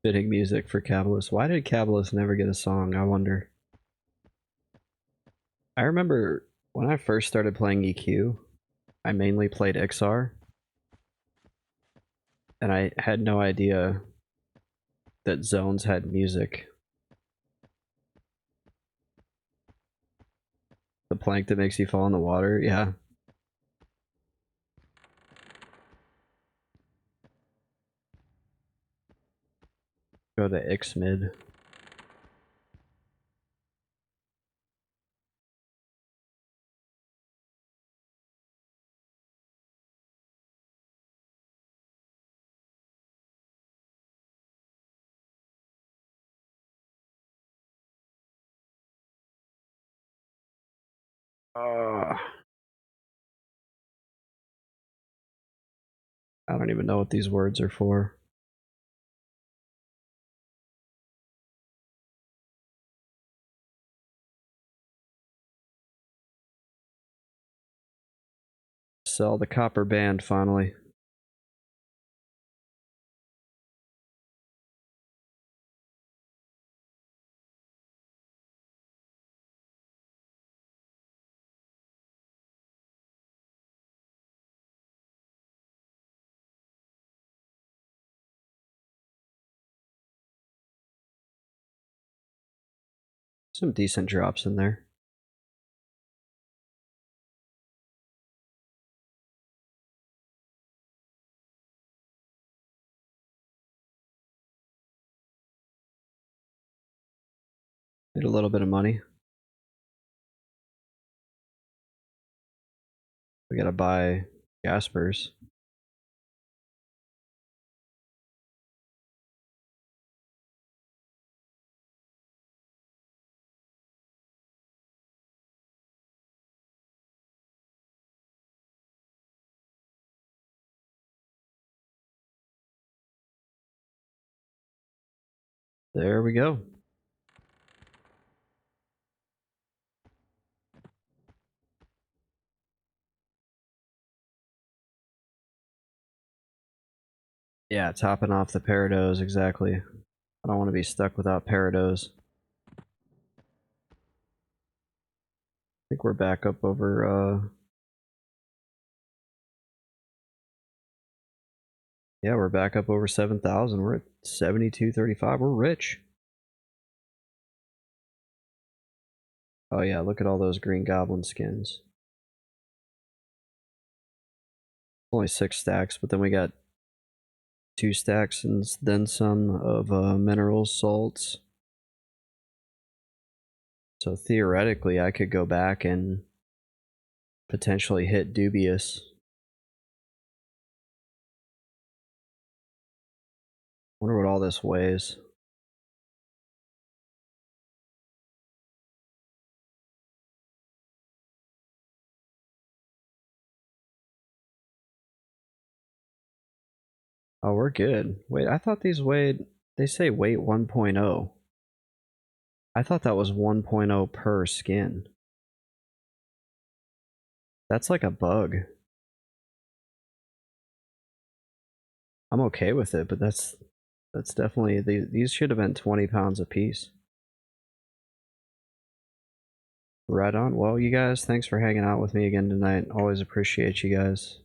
Speaker 1: Fitting music for Cabalus. Why did Cabalus never get a song, I wonder? I remember when I first started playing EQ, I mainly played XR. And I had no idea that zones had music. The plank that makes you fall in the water, yeah. Go to X mid. I don't even know what these words are for. Sell the copper band finally. Some decent drops in there. Made a little bit of money. We gotta buy Jaspers. There we go. Yeah, topping off the Parados, exactly. I don't want to be stuck without Parados. I think we're back up over, yeah, we're back up over 7,000. We're at 72.35. We're rich. Oh yeah, look at all those green goblin skins. Only 6 stacks, but then we got 2 stacks and then some of minerals, salts. So theoretically, I could go back and potentially hit dubious. Wonder what all this weighs. Oh, we're good. Wait, I thought these weighed... They say weight 1.0. I thought that was 1.0 per skin. That's like a bug. I'm okay with it, but that's definitely... These should have been 20 pounds a piece. Right on. Well, you guys, thanks for hanging out with me again tonight. Always appreciate you guys.